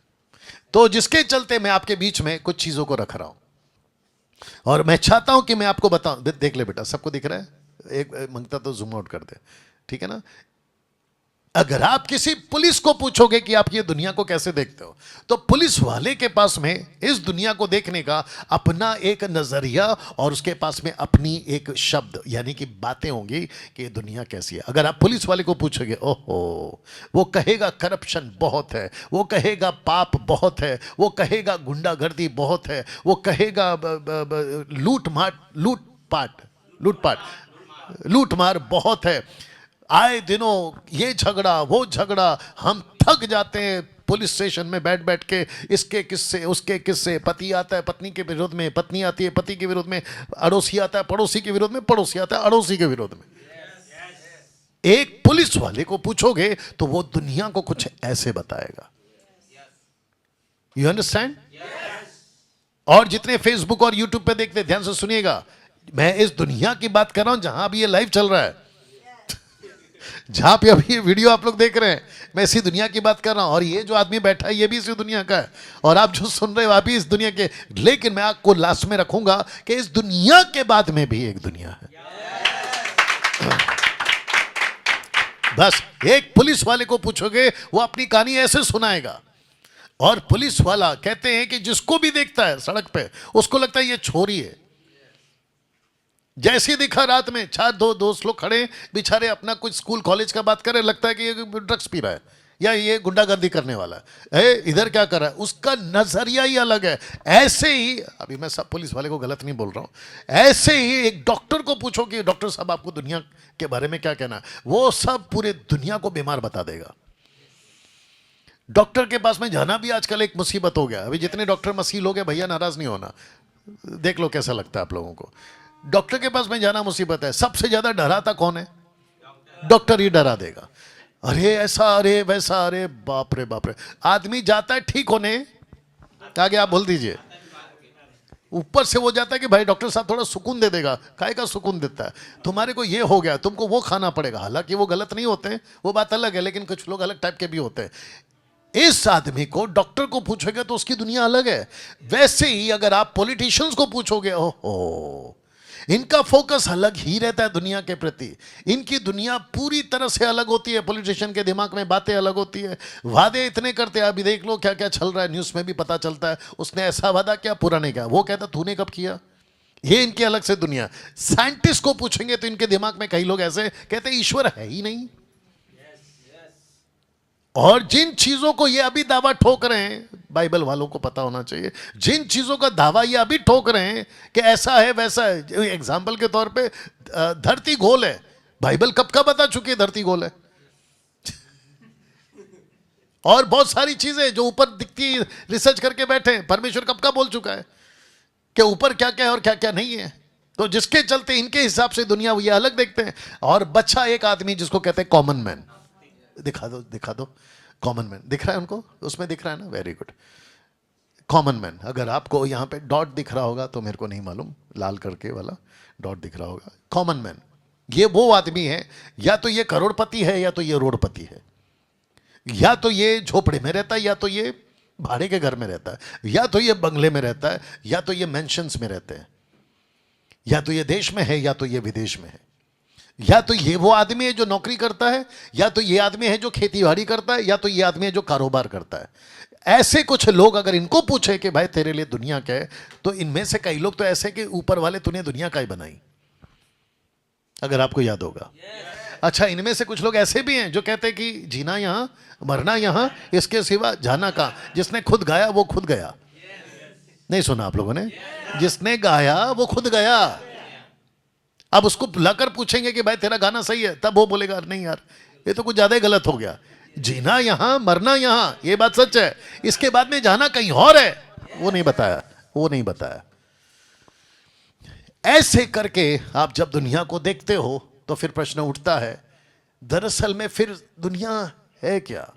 तो जिसके चलते मैं आपके बीच में कुछ चीजों को रख रहा हूं, और मैं चाहता हूं कि मैं आपको बताऊं। देख ले बेटा, सबको दिख रहा है? एक मंगता तो जूम आउट कर दे, ठीक है ना। अगर आप किसी पुलिस को पूछोगे कि आप ये दुनिया को कैसे देखते हो, तो पुलिस वाले के पास में इस दुनिया को देखने का अपना एक नजरिया और उसके पास में अपनी एक शब्द, यानी कि बातें होंगी कि ये दुनिया कैसी है। अगर आप पुलिस वाले को पूछोगे, ओहो, वो कहेगा करप्शन बहुत है, वो कहेगा पाप बहुत है, वो कहेगा गुंडागर्दी बहुत है, वो कहेगा लूटमार बहुत है, आए दिनों ये झगड़ा वो झगड़ा, हम थक जाते हैं पुलिस स्टेशन में बैठ बैठ के, इसके किस्से उसके किस्से, पति आता है पत्नी के विरोध में, पत्नी आती है पति के विरोध में, अड़ोसी आता है पड़ोसी के विरोध में, पड़ोसी आता है अड़ोसी के विरोध में। एक पुलिस वाले को पूछोगे तो वो दुनिया को कुछ ऐसे बताएगा। You understand? और जितने फेसबुक और यूट्यूब पे देखते, ध्यान से सुनिएगा, मैं इस दुनिया की बात कर रहा हूं जहां भी ये लाइव चल रहा है, जहां पे अभी ये वीडियो आप लोग देख रहे हैं, मैं इसी दुनिया की बात कर रहा हूं। और ये जो आदमी बैठा है, ये भी इसी दुनिया का है, और आप जो सुन रहे हो आप भी इस दुनिया के। लेकिन मैं आपको लास्ट में रखूंगा कि इस दुनिया के बाद में भी एक दुनिया है। बस एक पुलिस वाले को पूछोगे, वो अपनी कहानी ऐसे सुनाएगा। और पुलिस वाला कहते हैं कि जिसको भी देखता है सड़क पे, उसको लगता है ये छोरी है। जैसे दिखा रात में, 4 दो दोस्त लोग खड़े बेचारे, अपना कुछ स्कूल कॉलेज का बात करें, लगता है कि ये ड्रग्स पी रहा है या ये गुंडागर्दी करने वाला है, इधर क्या कर रहा है, उसका नजरिया ही अलग है। ऐसे ही, अभी मैं सब पुलिस वाले को गलत नहीं बोल रहा हूं, ऐसे ही एक डॉक्टर को पूछो कि डॉक्टर साहब आपको दुनिया के बारे में क्या कहना है, वो सब पूरे दुनिया को बीमार बता देगा। डॉक्टर के पास में जाना भी आजकल एक मुसीबत हो गया। अभी जितने डॉक्टर मसीह लोग हैं, भैया नाराज नहीं होना, देख लो कैसा लगता है आप लोगों को। डॉक्टर के पास में जाना मुसीबत है। सबसे ज्यादा डराता कौन है? डॉक्टर ही डरा देगा। अरे ऐसा, अरे वैसा, अरे बाप रे बाप रे। आदमी जाता है ठीक होने, आगे आप बोल दीजिए, ऊपर से वो जाता है कि भाई डॉक्टर साहब थोड़ा सुकून दे देगा। काहे का सुकून देता है? तुम्हारे को ये हो गया, तुमको वो खाना पड़ेगा। हालांकि वो गलत नहीं होते, वो बात अलग है, लेकिन कुछ लोग अलग टाइप के भी होते हैं। इस आदमी को डॉक्टर को पूछोगे तो उसकी दुनिया अलग है। वैसे ही अगर आप पॉलिटिशियंस को पूछोगे, ओहो, इनका फोकस अलग ही रहता है दुनिया के प्रति। इनकी दुनिया पूरी तरह से अलग होती है। पॉलिटिशियन के दिमाग में बातें अलग होती है, वादे इतने करते हैं। अभी देख लो क्या क्या चल रहा है, न्यूज़ में भी पता चलता है, उसने ऐसा वादा किया, पूरा नहीं किया। वो कहता तूने कब किया। ये इनकी अलग से दुनिया। साइंटिस्ट को पूछेंगे तो इनके दिमाग में कई लोग ऐसे कहते हैं ईश्वर है ही नहीं। और जिन चीजों को ये अभी दावा ठोक रहे हैं, बाइबल वालों को पता होना चाहिए, जिन चीजों का दावा ये अभी ठोक रहे हैं कि ऐसा है वैसा है। एग्जाम्पल के तौर पे धरती गोल है, बाइबल कब का बता चुकी है धरती गोल है। और बहुत सारी चीजें जो ऊपर दिखती है, रिसर्च करके बैठे हैं, परमेश्वर कब का बोल चुका है कि ऊपर क्या क्या है और क्या क्या नहीं है। तो जिसके चलते इनके हिसाब से दुनिया ये अलग देखते हैं। और बच्चा एक आदमी जिसको कहते हैं कॉमन मैन, दिखा दो दिखा दो, कॉमन मैन दिख रहा है उनको, उसमें दिख रहा है ना, वेरी गुड। कॉमन मैन, अगर आपको यहाँ पे डॉट दिख रहा होगा तो मेरे को नहीं मालूम, लाल करके वाला डॉट दिख रहा होगा, कॉमन मैन। ये वो आदमी है, या तो ये करोड़पति है या तो ये रोडपति है, या तो ये झोपड़े में रहता है या तो ये भाड़े के घर में रहता है, या तो ये बंगले में रहता है या तो ये मेंशंस में रहते हैं, या तो ये देश में है या तो ये विदेश में है, या तो ये वो आदमी है जो नौकरी करता है, या तो ये आदमी है जो खेती बाड़ी करता है, या तो ये आदमी है जो कारोबार करता है। ऐसे कुछ लोग अगर इनको पूछे कि भाई तेरे लिए दुनिया क्या है, तो इनमें से कई लोग तो ऐसे कि ऊपर वाले तूने दुनिया का ही बनाई, अगर आपको याद होगा। अच्छा, इनमें से कुछ लोग ऐसे भी हैं जो कहते हैं कि जीना यहां, मरना यहां, इसके सिवा जाना कहां। जिसने खुद गाया वो खुद गया। नहीं सुना आप लोगों ने? जिसने गाया वो खुद गया। अब उसको बुलाकर पूछेंगे कि भाई तेरा गाना सही है, तब वो बोलेगा नहीं यार ये तो कुछ ज्यादा ही गलत हो गया। जीना यहां, मरना यहां, ये बात सच है, इसके बाद में जाना कहीं और है, वो नहीं बताया, वो नहीं बताया। ऐसे करके आप जब दुनिया को देखते हो तो फिर प्रश्न उठता है, दरअसल में फिर दुनिया है क्या।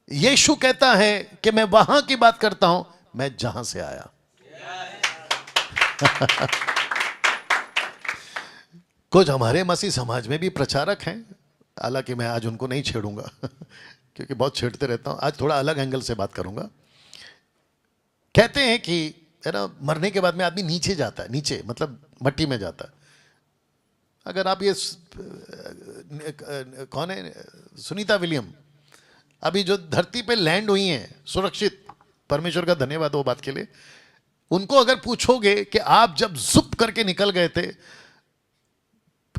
यीशु कहता है कि मैं वहां की बात करता हूं, मैं जहां से आया। कुछ हमारे मसीह समाज में भी प्रचारक हैं, हालांकि मैं आज उनको नहीं छेड़ूंगा क्योंकि बहुत छेड़ते रहता हूं। आज थोड़ा अलग एंगल से बात करूंगा। कहते हैं कि है ना, मरने के बाद में आदमी नीचे जाता है, नीचे मतलब मट्टी में जाता है। अगर आप ये कौन है, सुनीता विलियम, अभी जो धरती पे लैंड हुई हैं सुरक्षित, परमेश्वर का धन्यवाद वो बात के लिए। उनको अगर पूछोगे कि आप जब जुप करके निकल गए थे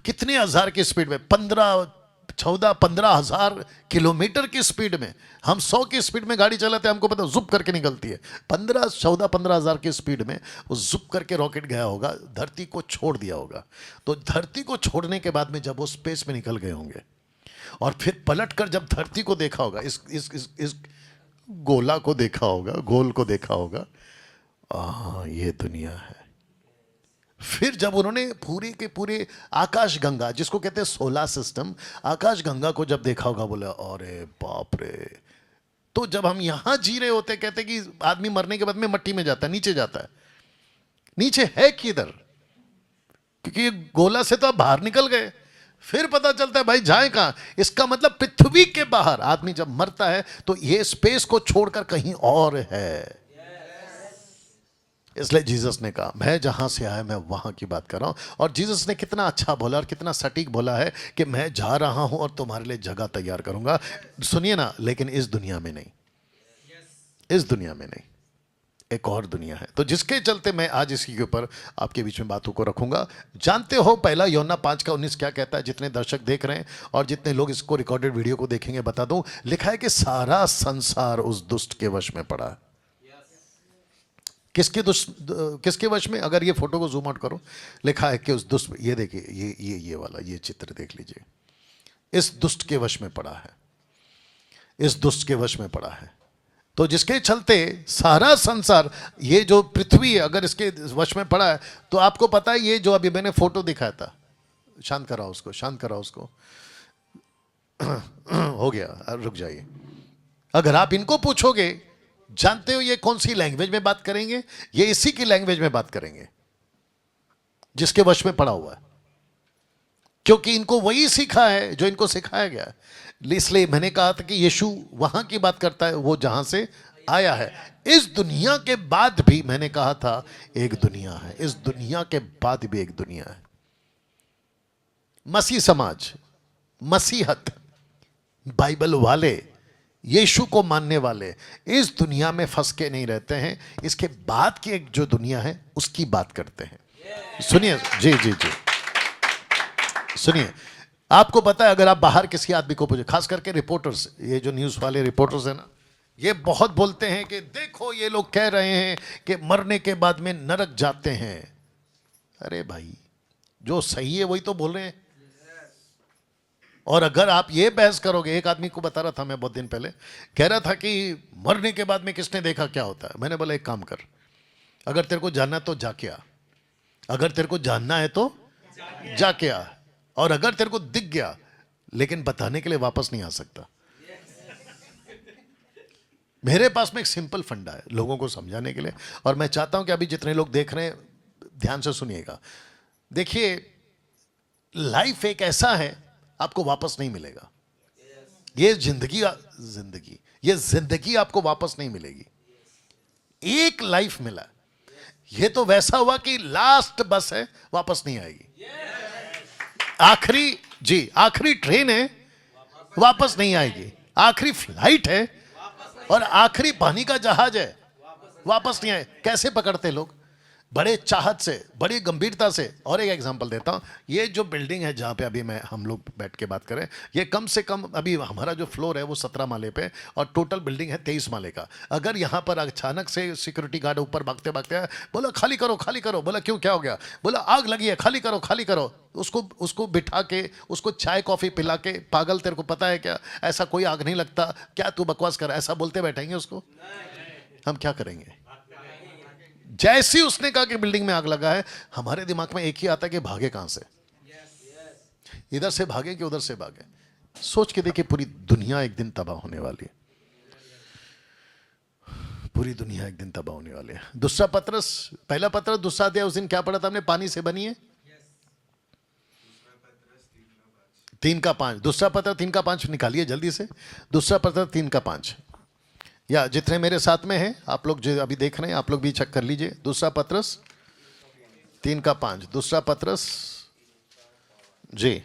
कितने हजार की स्पीड में, 15,000 किलोमीटर की स्पीड में, हम 100 की स्पीड में गाड़ी चलाते हैं, हमको पता जुप करके निकलती है। 15,000 की स्पीड में वो जुप करके रॉकेट गया होगा, धरती को छोड़ दिया होगा। तो धरती को छोड़ने के बाद में जब वो स्पेस में निकल गए होंगे और फिर पलट कर जब धरती को देखा होगा, इस गोला को देखा होगा, गोल को देखा होगा, ये दुनिया है। फिर जब उन्होंने पूरे के पूरे आकाश गंगा, जिसको कहते हैं सोलर सिस्टम, आकाश गंगा को जब देखा होगा, बोले अरे बाप रे। तो जब हम यहां जी रहे होते, कहते कि आदमी मरने के बाद में मट्टी में जाता है, नीचे जाता है। नीचे है किधर, क्योंकि गोला से तो आप बाहर निकल गए। फिर पता चलता है भाई जाए कहां। इसका मतलब पृथ्वी के बाहर आदमी जब मरता है तो ये स्पेस को छोड़कर कहीं और है। इसलिए जीसस ने कहा मैं जहां से आया मैं वहां की बात कर रहा हूं। और जीसस ने कितना अच्छा बोला और कितना सटीक बोला है कि मैं जा रहा हूं और तुम्हारे लिए जगह तैयार करूंगा। सुनिए ना, लेकिन इस दुनिया में नहीं, इस दुनिया में नहीं, एक और दुनिया है। तो जिसके चलते मैं आज इसी के ऊपर आपके बीच में बातों को रखूंगा। जानते हो पहला यूहन्ना 5:19 क्या कहता है? जितने दर्शक देख रहे हैं और जितने लोग इसको रिकॉर्डेड वीडियो को देखेंगे, बता दूं, लिखा है कि सारा संसार उस दुष्ट के वश में पड़ा है। किसके वश में? अगर ये फोटो को जूम आउट करो, लिखा है कि उस दुष्ट, ये देखिए, ये वाला ये चित्र देख लीजिए, इस दुष्ट के वश में पड़ा है, इस दुष्ट के वश में पड़ा है। तो जिसके चलते सारा संसार, ये जो पृथ्वी है, अगर इसके वश में पड़ा है, तो आपको पता है ये जो अभी मैंने फोटो दिखाया था, शांत कराओ उसको, शांत कराओ उसको हो गया, रुक जाइए। अगर आप इनको पूछोगे, जानते हो ये कौन सी लैंग्वेज में बात करेंगे? ये इसी की लैंग्वेज में बात करेंगे जिसके वश में पड़ा हुआ है, क्योंकि इनको वही सीखा है जो इनको सिखाया गया है। इसलिए मैंने कहा था कि यीशु वहां की बात करता है, वो जहां से आया है। इस दुनिया के बाद भी, मैंने कहा था एक दुनिया है, इस दुनिया के बाद भी एक दुनिया है। मसीह समाज, मसीहत, बाइबल वाले, यीशु को मानने वाले इस दुनिया में फंस के नहीं रहते हैं। इसके बाद की एक जो दुनिया है उसकी बात करते हैं। सुनिए, जी जी जी सुनिए। आपको पता है, अगर आप बाहर किसी आदमी को पूछे, खास करके रिपोर्टर्स, ये जो न्यूज़ वाले रिपोर्टर्स हैं ना, ये बहुत बोलते हैं कि देखो ये लोग कह रहे हैं कि मरने के बाद में नरक जाते हैं। अरे भाई, जो सही है वही तो बोल रहे हैं। और अगर आप ये बहस करोगे, एक आदमी को बता रहा था मैं बहुत दिन पहले, कह रहा था कि मरने के बाद में किसने देखा क्या होता है। मैंने बोला एक काम कर, अगर तेरे को जानना है तो जाके आ, अगर तेरे को जानना है तो जाके आ, और अगर तेरे को दिख गया, लेकिन बताने के लिए वापस नहीं आ सकता। मेरे पास में एक सिंपल फंडा है लोगों को समझाने के लिए, और मैं चाहता हूं कि अभी जितने लोग देख रहे हैं ध्यान से सुनिएगा। देखिए, लाइफ एक ऐसा है, आपको वापस नहीं मिलेगा। ये जिंदगी आपको वापस नहीं मिलेगी। एक लाइफ मिला, ये तो वैसा हुआ कि लास्ट बस है, वापस नहीं आएगी। आखिरी ट्रेन है, वापस नहीं आएगी। आखिरी फ्लाइट है और आखिरी पानी का जहाज है, वापस नहीं आए। कैसे पकड़ते लोग? बड़े चाहत से, बड़ी गंभीरता से। और एक एग्जांपल देता हूं, ये जो बिल्डिंग है जहां पे अभी हम लोग बैठ के बात करें, ये कम से कम अभी हमारा जो फ्लोर है वो 17 माले पे, और टोटल बिल्डिंग है 23 माले का। अगर यहां पर अचानक से सिक्योरिटी गार्ड ऊपर भागते भागते आया, बोला खाली करो खाली करो। बोला क्यों, क्या हो गया? बोला आग लगी है, खाली करो खाली करो। उसको बिठा के, उसको चाय कॉफी पिला के, पागल तेरे को पता है क्या, ऐसा कोई आग नहीं लगता, क्या तू बकवास कर, ऐसा बोलते बैठेंगे उसको? हम क्या करेंगे? जैसे ही उसने कहा कि बिल्डिंग में आग लगा है, हमारे दिमाग में एक ही आता है कि भागे कहां से, इधर से भागे कि उधर से भागे। सोच के देखिए, पूरी दुनिया एक दिन तबाह होने वाली है। पूरी दुनिया एक दिन तबाह होने वाली है। दूसरा पत्रस, पहला पत्रस दूसरा अध्याय, उस दिन क्या पढ़ा था हमने? पानी से बनी है 3:5। दूसरा पत्र 3:5 निकालिए जल्दी से। दूसरा पत्र 3:5, या जितने मेरे साथ में हैं आप लोग जो अभी देख रहे हैं, आप लोग भी चेक कर लीजिए। दूसरा पत्रस 3:5, दूसरा पत्रस। जी,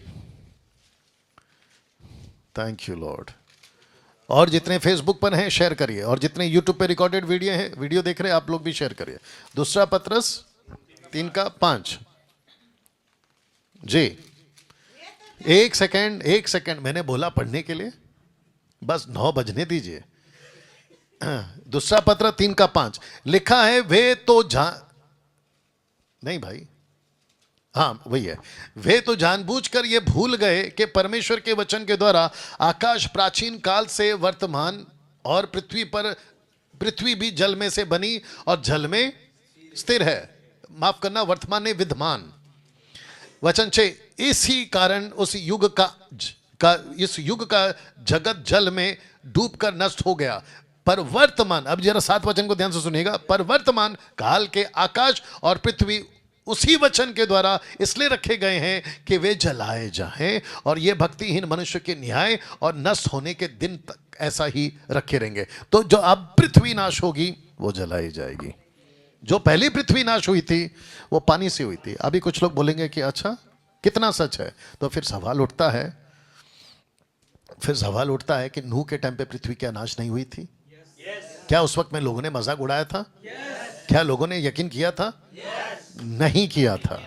थैंक यू लॉर्ड। और जितने फेसबुक पर हैं शेयर करिए, और जितने यूट्यूब पे रिकॉर्डेड वीडियो देख रहे हैं आप लोग भी शेयर करिए। दूसरा पत्रस 3:5। जी, एक सेकंड मैंने बोला पढ़ने के लिए, बस 9 बजने दीजिए। दूसरा पत्र 3:5 लिखा है, वे तो नहीं भाई, हाँ वही है। वे तो जानबूझकर ये भूल गए कि परमेश्वर के वचन के द्वारा आकाश प्राचीन काल से वर्तमान, और पृथ्वी भी जल में से बनी और जल में स्थिर है। माफ करना, वर्तमान ने विद्यमान। वचन 6, इसी कारण इस युग का जगत जल में डूबकर नष्ट हो गया। पर वर्तमान, अब जरा 7 वचन को ध्यान से सुनिएगा। पर वर्तमान काल के आकाश और पृथ्वी उसी वचन के द्वारा इसलिए रखे गए हैं कि वे जलाए जाएं, और ये भक्तिहीन मनुष्य के न्याय और नष्ट होने के दिन तक ऐसा ही रखे रहेंगे। तो जो अब पृथ्वी नाश होगी वो जलाई जाएगी। जो पहली पृथ्वी नाश हुई थी वो पानी से हुई थी। अभी कुछ लोग बोलेंगे कि अच्छा कितना सच है, तो फिर सवाल उठता है कि नूह के टाइम पे पृथ्वी क्या नाश नहीं हुई थी? क्या उस वक्त में लोगों ने मजाक उड़ाया था? क्या लोगों ने यकीन किया था? नहीं किया था।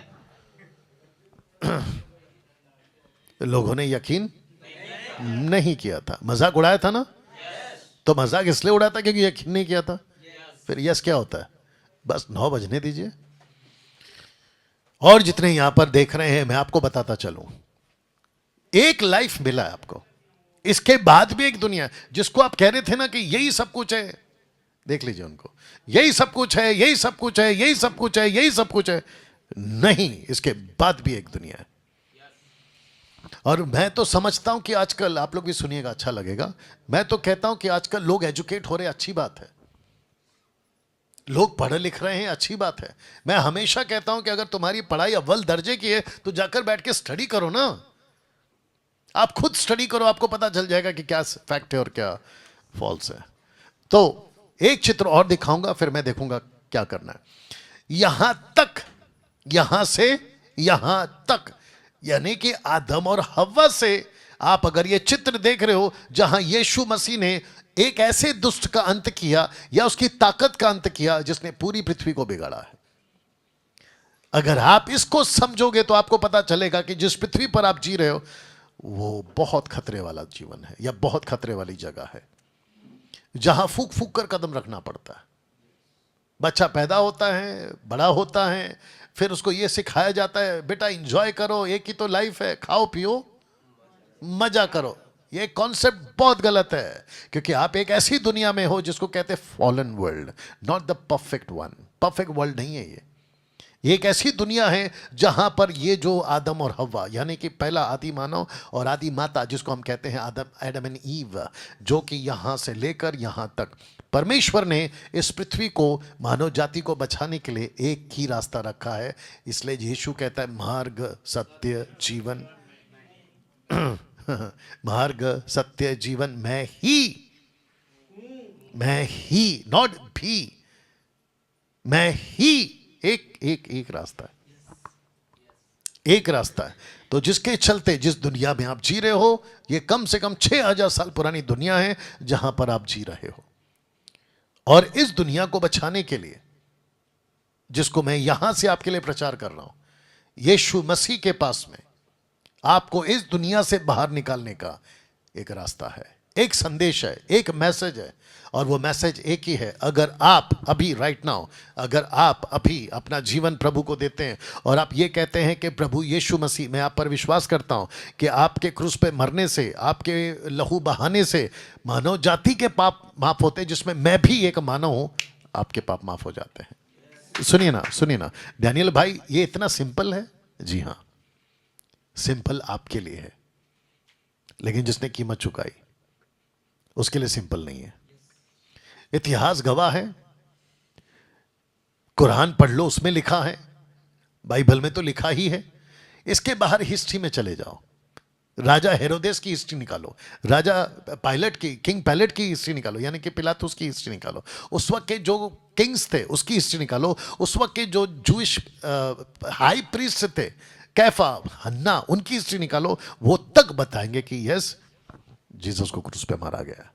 लोगों ने यकीन नहीं किया था, मजाक उड़ाया था ना। तो मजाक इसलिए उड़ाया था क्योंकि यकीन नहीं किया था। फिर यस क्या होता है? बस 9 बजने दीजिए। और जितने यहां पर देख रहे हैं, मैं आपको बताता चलूं, एक लाइफ मिला है आपको, इसके बाद भी एक दुनिया, जिसको आप कह रहे थे ना कि यही सब कुछ है, देख लीजिए उनको, यही सब कुछ है, यही सब कुछ है, यही सब कुछ है, यही सब कुछ है। नहीं, इसके बाद भी एक दुनिया है। और मैं तो समझता हूं कि आजकल, आप लोग भी सुनिएगा अच्छा लगेगा, मैं तो कहता हूं कि आजकल लोग एजुकेट हो रहे, अच्छी बात है। लोग पढ़ लिख रहे हैं, अच्छी बात है। मैं हमेशा कहता हूं कि अगर तुम्हारी पढ़ाई अव्वल दर्जे की है तो जाकर बैठ के स्टडी करो ना। आप खुद स्टडी करो, आपको पता चल जाएगा कि क्या फैक्ट है और क्या फॉल्स है। तो एक चित्र और दिखाऊंगा, फिर मैं देखूंगा क्या करना है। यहां तक, यहां से यहां तक, यानी कि आदम और हव्वा से आप अगर ये चित्र देख रहे हो जहां यीशु मसीह ने एक ऐसे दुष्ट का अंत किया या उसकी ताकत का अंत किया जिसने पूरी पृथ्वी को बिगाड़ा है। अगर आप इसको समझोगे तो आपको पता चलेगा कि जिस पृथ्वी पर आप जी रहे हो वो बहुत खतरे वाला जीवन है या बहुत खतरे वाली जगह है, जहां फूक फूक कर कदम रखना पड़ता है। बच्चा पैदा होता है, बड़ा होता है, फिर उसको ये सिखाया जाता है बेटा एंजॉय करो, एक ही तो लाइफ है, खाओ पियो मजा करो। ये कॉन्सेप्ट बहुत गलत है, क्योंकि आप एक ऐसी दुनिया में हो जिसको कहते हैं fallen world, not the perfect one. Perfect world नहीं है ये एक ऐसी दुनिया है जहां पर ये जो आदम और हव्वा, यानी कि पहला आदि मानव और आदि माता, जिसको हम कहते हैं एडम एंड ईव, जो कि यहां से लेकर यहां तक परमेश्वर ने इस पृथ्वी को, मानव जाति को बचाने के लिए एक ही रास्ता रखा है। इसलिए यीशु कहता है मार्ग सत्य जीवन मार्ग सत्य जीवन मैं ही, नॉट भी, मैं ही, एक रास्ता है, एक रास्ता है। तो जिसके चलते जिस दुनिया में आप जी रहे हो, ये कम से कम 6000 साल पुरानी दुनिया है जहां पर आप जी रहे हो। और इस दुनिया को बचाने के लिए, जिसको मैं यहां से आपके लिए प्रचार कर रहा हूं, यीशु मसीह के पास में आपको इस दुनिया से बाहर निकालने का एक रास्ता है, एक संदेश है, एक मैसेज है। और वो मैसेज एक ही है, अगर आप अभी राइट नाउ, अगर आप अभी अपना जीवन प्रभु को देते हैं और आप ये कहते हैं कि प्रभु यीशु मसीह, मैं आप पर विश्वास करता हूं कि आपके क्रूस पे मरने से, आपके लहू बहाने से मानव जाति के पाप माफ होते हैं, जिसमें मैं भी एक मानव हूं, आपके पाप माफ हो जाते हैं। सुनिए ना डैनियल भाई, ये इतना सिंपल है। जी हां, सिंपल आपके लिए है, लेकिन जिसने कीमत चुकाई उसके लिए सिंपल नहीं है। इतिहास गवाह है, कुरान पढ़ लो, उसमें लिखा है, बाइबल में तो लिखा ही है। इसके बाहर हिस्ट्री में चले जाओ, राजा हेरोदेस की हिस्ट्री निकालो, राजा पायलट की, किंग पायलट की हिस्ट्री निकालो, यानी कि पिलातुस की हिस्ट्री निकालो, उस वक्त के जो किंग्स थे उसकी हिस्ट्री निकालो, उस वक्त के जो जूइश हाई प्रीस्ट थे, कैफा, हन्ना, उनकी हिस्ट्री निकालो, वो तक बताएंगे कि यस, जीसस को क्रूस पे मारा गया।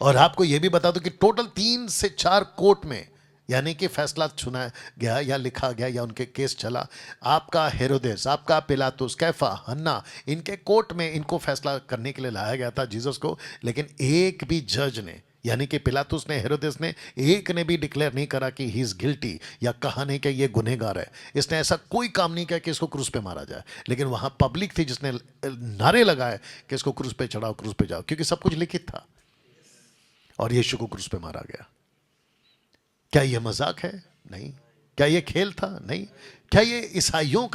और आपको यह भी बता दो कि टोटल 3 से 4 कोर्ट में, यानी कि फैसला सुना गया या लिखा गया या उनके केस चला, आपका हेरोदेस, आपका पिलातुस, कैफा, हन्ना, इनके कोर्ट में इनको फैसला करने के लिए लाया गया था जीसस को। लेकिन एक भी जज ने, यानी कि पिलातुस ने, हेरोदेस ने, एक ने भी डिक्लेयर नहीं करा कि ही इज गिल्टी, या कहा नहीं कि ये गुनहगार है। इसने ऐसा कोई काम नहीं किया कि इसको क्रूस पे मारा जाए। लेकिन वहां पब्लिक थी जिसने नारे लगाए कि इसको क्रूस पे चढ़ाओ, क्रूस पे जाओ, क्योंकि सब कुछ लिखित था। और यीशु को क्रूस पे मारा गया। क्या यह मजाक है? नहीं। क्या यह खेल था? नहीं। क्या यह ईसाइयों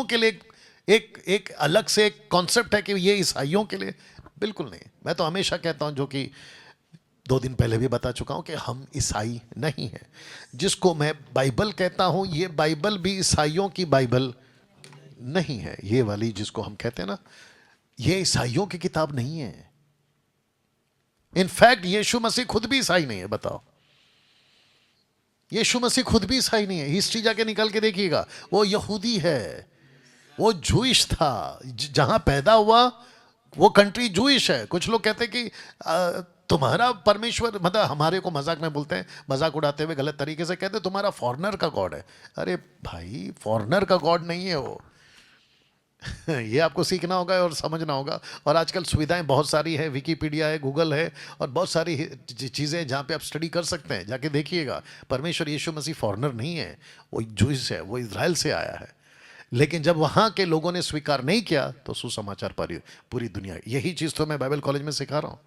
के लिए एक अलग से एक कॉन्सेप्ट है कि यह ईसाइयों के लिए? बिल्कुल नहीं। मैं तो हमेशा कहता हूं, जो कि 2 दिन पहले भी बता चुका हूं, कि हम ईसाई नहीं हैं। जिसको मैं बाइबल कहता हूं, यह बाइबल भी ईसाइयों की बाइबल नहीं है। ये वाली जिसको हम कहते हैं ना, यह ईसाइयों की किताब नहीं है। इनफैक्ट यीशु मसीह खुद भी ईसाई नहीं है। बताओ, यीशु मसीह खुद भी ईसाई नहीं है। हिस्ट्री जाके निकाल के देखिएगा, वो यहूदी है, वो जूइश था। जहां पैदा हुआ वो कंट्री जूइश है। कुछ लोग कहते हैं कि तुम्हारा परमेश्वर, मतलब हमारे को मजाक में बोलते हैं, मजाक उड़ाते हुए गलत तरीके से कहते हैं, तुम्हारा फॉरेनर का गॉड है। अरे भाई, फॉरेनर का गॉड नहीं है वो। ये आपको सीखना होगा और समझना होगा। और आजकल सुविधाएं बहुत सारी है, विकीपीडिया है, गूगल है, और बहुत सारी चीज़ें जहाँ पे आप स्टडी कर सकते हैं। जाके देखिएगा, परमेश्वर यीशु मसीह फॉरेनर नहीं है, वो जूइश है, वो इजराइल से आया है। लेकिन जब वहाँ के लोगों ने स्वीकार नहीं किया तो सुसमाचार पूरी दुनिया। यही चीज़ तो मैं बाइबल कॉलेज में सिखा रहा हूँ।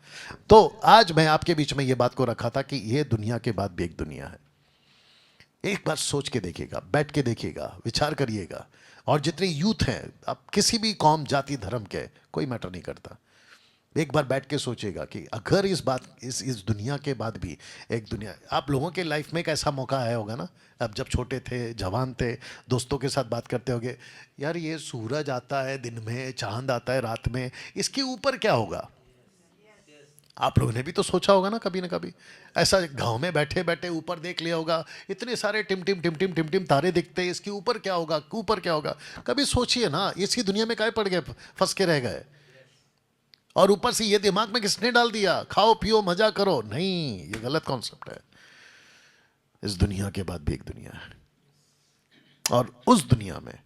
तो आज मैं आपके बीच में ये बात को रखा था कि ये दुनिया के बाद भी एक दुनिया है। एक बार सोच के देखिएगा, बैठ के देखिएगा, विचार करिएगा। और जितने यूथ हैं, आप किसी भी कौम, जाति, धर्म के, कोई मैटर नहीं करता, एक बार बैठ के सोचिएगा कि अगर इस दुनिया के बाद भी एक दुनिया, आप लोगों के लाइफ में एक ऐसा मौका आया होगा ना, अब जब छोटे थे, जवान थे, दोस्तों के साथ बात करते होगे, यार ये सूरज आता है दिन में, चांद आता है रात में, इसके ऊपर क्या होगा? आप लोगों ने भी तो सोचा होगा ना कभी ऐसा, गांव में बैठे बैठे ऊपर देख लिया होगा, इतने सारे टिम टिम टिम टिम टिम टिम तारे दिखते हैं, इसके ऊपर क्या होगा, ऊपर क्या होगा। कभी सोचिए ना, इसी दुनिया में काहे पड़ गए, फंस के रह गए। और ऊपर से ये दिमाग में किसने डाल दिया, खाओ पियो मजा करो, नहीं, ये गलत कॉन्सेप्ट है। इस दुनिया के बाद भी एक दुनिया है, और उस दुनिया में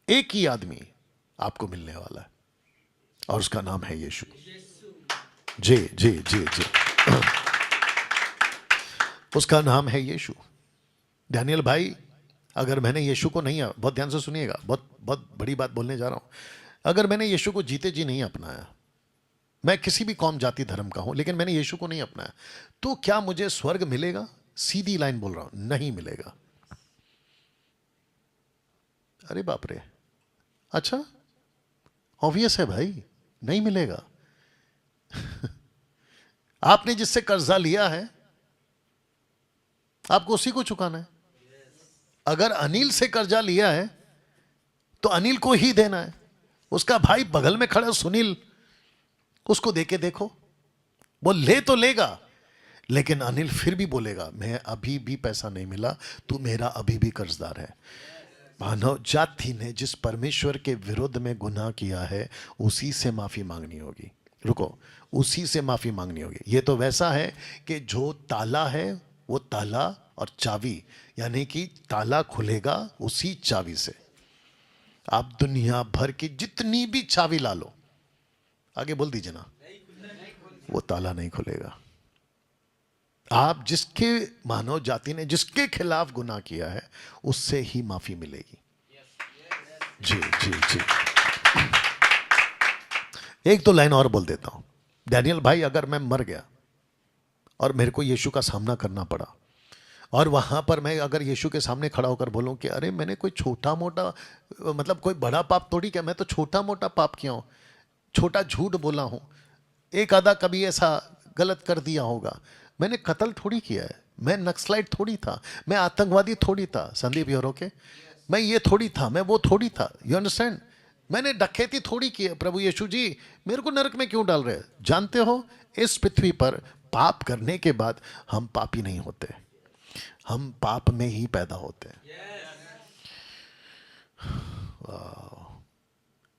एक ही आदमी आपको मिलने वाला है, और उसका नाम है यीशु। जी जी जी जी उसका नाम है यीशु। डैनियल भाई, अगर मैंने यीशु को नहीं, बहुत ध्यान से सुनिएगा, बहुत बहुत बड़ी बात बोलने जा रहा हूं, अगर मैंने यीशु को जीते जी नहीं अपनाया, मैं किसी भी कौम जाति धर्म का हूं, लेकिन मैंने यीशु को नहीं अपनाया, तो क्या मुझे स्वर्ग मिलेगा? सीधी लाइन बोल रहा हूं, नहीं मिलेगा। अरे बाप रे, अच्छा, ऑब्वियस है भाई, नहीं मिलेगा। आपने जिससे कर्जा लिया है, आपको उसी को चुकाना है। अगर अनिल से कर्जा लिया है तो अनिल को ही देना है। उसका भाई बगल में खड़ा सुनील, उसको देके देखो, वो ले तो लेगा, लेकिन अनिल फिर भी बोलेगा मैं अभी भी पैसा नहीं मिला, तू मेरा अभी भी कर्जदार है। मानव जाति ने जिस परमेश्वर के विरुद्ध में गुनाह किया है, उसी से माफी मांगनी होगी। रुको, उसी से माफी मांगनी होगी। ये तो वैसा है कि जो ताला है वो ताला और चाबी, यानी कि ताला खुलेगा उसी चाबी से। आप दुनिया भर की जितनी भी चाबी ला लो, आगे बोल दीजिए ना, वो ताला नहीं खुलेगा। आप जिसके, मानव जाति ने जिसके खिलाफ गुनाह किया है, उससे ही माफी मिलेगी। जी जी जी एक तो लाइन और बोल देता हूं। डैनियल भाई, अगर मैं मर गया और मेरे को यीशु का सामना करना पड़ा, और वहां पर मैं अगर यीशु के सामने खड़ा होकर बोलूं कि अरे मैंने कोई छोटा मोटा, मतलब कोई बड़ा पाप थोड़ी किया, मैं तो छोटा मोटा पाप किया हूं, छोटा झूठ बोला हूं, एक आधा कभी ऐसा गलत कर दिया होगा, मैंने कत्ल थोड़ी किया है, मैं नक्सलाइट थोड़ी था, मैं आतंकवादी थोड़ी था, संदीप यूरो के, मैं ये थोड़ी था, मैं वो थोड़ी था, यू अंडरस्टैंड, मैंने डकैती थोड़ी की है। प्रभु यीशु जी, मेरे को नरक में क्यों डाल रहे हैं? जानते हो, इस पृथ्वी पर पाप करने के बाद हम पापी नहीं होते, हम पाप में ही पैदा होते हैं।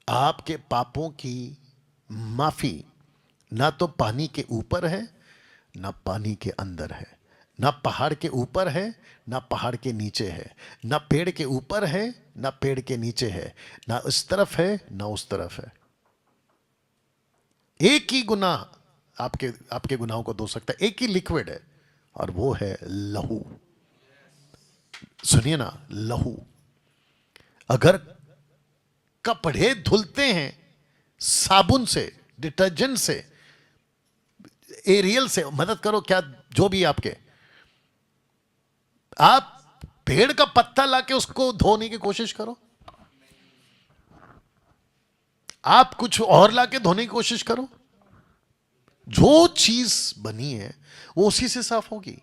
आपके पापों की माफी ना तो पानी के ऊपर है, ना पानी के अंदर है, ना पहाड़ के ऊपर है, ना पहाड़ के नीचे है, ना पेड़ के ऊपर है, ना पेड़ के नीचे है, ना उस तरफ है, ना उस तरफ है। एक ही गुनाह आपके गुनाहों को धो सकता है, एक ही लिक्विड है, और वो है लहू। सुनिए ना, लहू। अगर कपड़े धुलते हैं साबुन से, डिटर्जेंट से, एरियल से, मदद करो क्या, जो भी आपके, आप पेड़ का पत्ता लाके उसको धोने की कोशिश करो, आप कुछ और लाके धोने की कोशिश करो, जो चीज बनी है वो उसी से साफ होगी।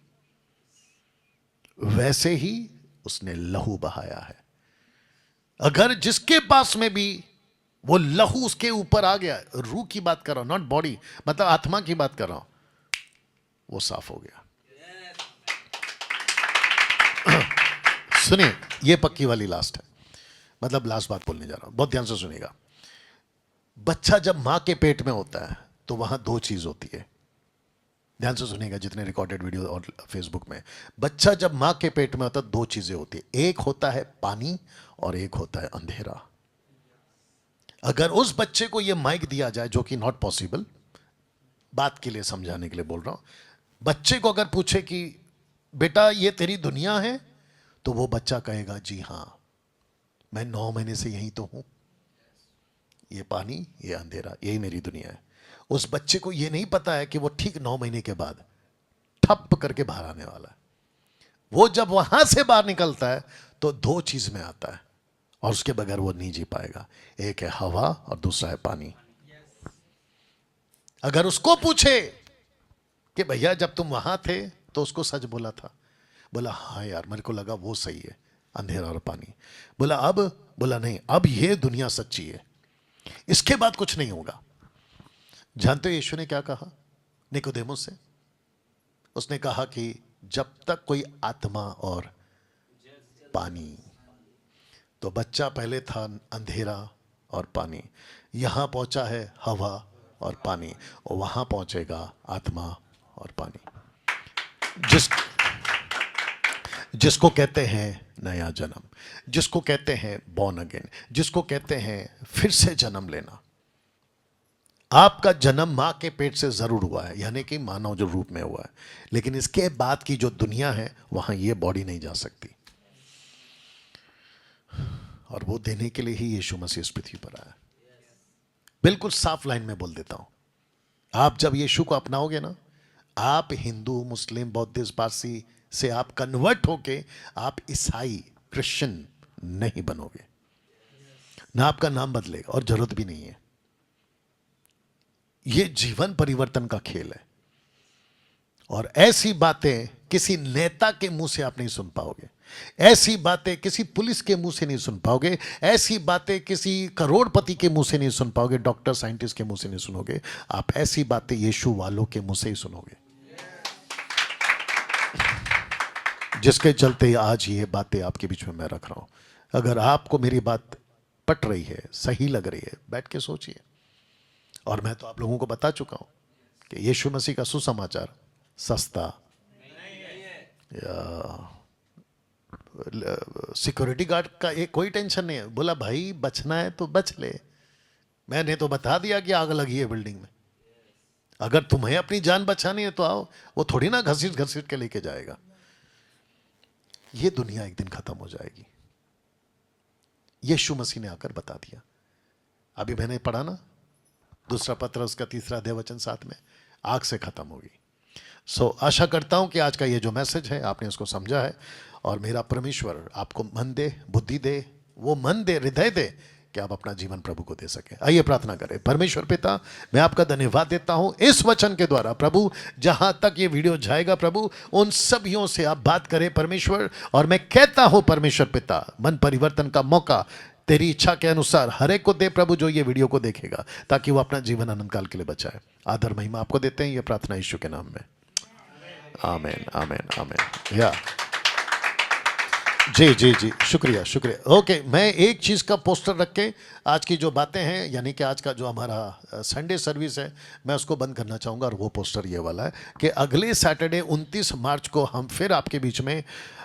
वैसे ही उसने लहू बहाया है। अगर जिसके पास में भी वो लहू उसके ऊपर आ गया, रूह की बात कर रहा हूं, नॉट बॉडी, मतलब आत्मा की बात कर रहा हूं, वो साफ हो गया। सुनिए, ये पक्की वाली लास्ट है, मतलब लास्ट बात बोलने जा रहा हूं, बहुत ध्यान से सुनिएगा। बच्चा जब मां के पेट में होता है तो वहां दो चीज होती है, ध्यान से सुनिएगा जितने रिकॉर्डेड वीडियो और फेसबुक में। बच्चा जब मां के पेट में होता है, दो चीजें होती है, एक होता है पानी और एक होता है अंधेरा। अगर उस बच्चे को यह माइक दिया जाए, जो कि नॉट पॉसिबल, बात के लिए समझाने के लिए बोल रहा हूं, बच्चे को अगर पूछे कि बेटा ये तेरी दुनिया है, तो वो बच्चा कहेगा जी हां, मैं 9 महीने से यहीं तो हूं, ये पानी, ये अंधेरा, यही मेरी दुनिया है। उस बच्चे को ये नहीं पता है कि वो ठीक 9 महीने के बाद ठप करके बाहर आने वाला है। वो जब वहां से बाहर निकलता है तो दो चीज में आता है, और उसके बगैर वो नहीं जी पाएगा। एक है हवा और दूसरा है पानी। अगर उसको पूछे कि भैया जब तुम वहां थे तो उसको सच बोला था, बोला हाँ यार मेरे को लगा वो सही है, अंधेरा और पानी। बोला अब, बोला नहीं, अब ये दुनिया सच्ची है, इसके बाद कुछ नहीं होगा। जानते हो यीशु ने क्या कहा? निकोदेमुस से। उसने कहा कि जब तक कोई आत्मा और पानी, तो बच्चा पहले था अंधेरा और पानी, यहां पहुंचा है हवा और पानी, और वहां पहुंचेगा आत्मा और पानी, जिसको कहते हैं नया जन्म, जिसको कहते हैं बॉर्न अगेन, जिसको कहते हैं फिर से जन्म लेना। आपका जन्म मां के पेट से जरूर हुआ है, यानी कि मानव जो रूप में हुआ है, लेकिन इसके बाद की जो दुनिया है वहां ये बॉडी नहीं जा सकती, और वो देने के लिए ही यीशु मसीह इस पृथ्वी पर आया। बिल्कुल साफ लाइन में बोल देता हूं, आप जब यीशु को अपनाओगे ना, आप हिंदू, मुस्लिम, बौद्धिस्ट, पारसी से आप कन्वर्ट होके आप ईसाई, क्रिश्चियन नहीं बनोगे, ना आपका नाम बदलेगा, और जरूरत भी नहीं है। यह जीवन परिवर्तन का खेल है, और ऐसी बातें किसी नेता के मुंह से आप नहीं सुन पाओगे, ऐसी बातें किसी पुलिस के मुंह से नहीं सुन पाओगे, ऐसी बातें किसी करोड़पति के मुंह से नहीं सुन पाओगे, डॉक्टर साइंटिस्ट के मुंह से नहीं सुनोगे, आप ऐसी बातें यीशु वालों के मुंह से ही सुनोगे, जिसके चलते आज ये बातें आपके बीच में मैं रख रहा हूं। अगर आपको मेरी बात पट रही है, सही लग रही है, बैठ के सोचिए। और मैं तो आप लोगों को बता चुका हूं कि यीशु मसीह का सुसमाचार सस्ता या सिक्योरिटी गार्ड का एक कोई टेंशन नहीं है। बोला भाई बचना है तो बच ले, मैंने तो बता दिया कि आग लगी है बिल्डिंग में, अगर तुम्हें अपनी जान बचानी है तो आओ, वो थोड़ी ना घसीट घसीट के लेके जाएगा। ये दुनिया एक दिन खत्म हो जाएगी, यीशु मसीह ने आकर बता दिया। अभी मैंने पढ़ा ना, दूसरा पत्र उसका 3 अध्याय वचन 7 में, आग से खत्म होगी। सो आशा करता हूं कि आज का ये जो मैसेज है आपने उसको समझा है, और मेरा परमेश्वर आपको मन दे, बुद्धि दे, वो मन दे, हृदय दे कि आप अपना जीवन प्रभु को दे सके। आइए प्रार्थना करें। परमेश्वर पिता, मैं आपका धन्यवाद देता हूं इस वचन के द्वारा प्रभु, जहां तक ये वीडियो जाएगा प्रभु, उन सभियों से आप बात करें परमेश्वर। और मैं कहता हूं परमेश्वर पिता, मन परिवर्तन का मौका तेरी इच्छा के अनुसार हर एक को दे प्रभु, जो ये वीडियो को देखेगा, ताकि वो अपना जीवन अनंत काल के लिए बचाए। आदर महिमा आपको देते हैं, ये प्रार्थना यीशु के नाम में, आमीन आमीन आमीन। या जी जी जी, शुक्रिया शुक्रिया। ओके, मैं एक चीज़ का पोस्टर रख के आज की जो बातें हैं, यानी कि आज का जो हमारा संडे सर्विस है, मैं उसको बंद करना चाहूँगा। और वो पोस्टर ये वाला है कि अगले सैटरडे 29 मार्च को हम फिर आपके बीच में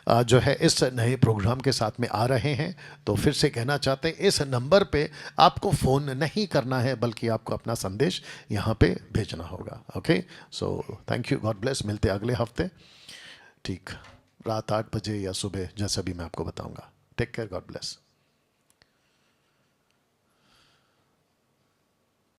जो है इस नए प्रोग्राम के साथ में आ रहे हैं। तो फिर से कहना चाहते हैं, इस नंबर पे आपको फ़ोन नहीं करना है, बल्कि आपको अपना संदेश यहाँ पे भेजना होगा। Okay, so thank you, God bless. मिलते अगले हफ्ते, ठीक रात 8 बजे या सुबह, जैसा भी मैं आपको बताऊंगा। Take care, God bless.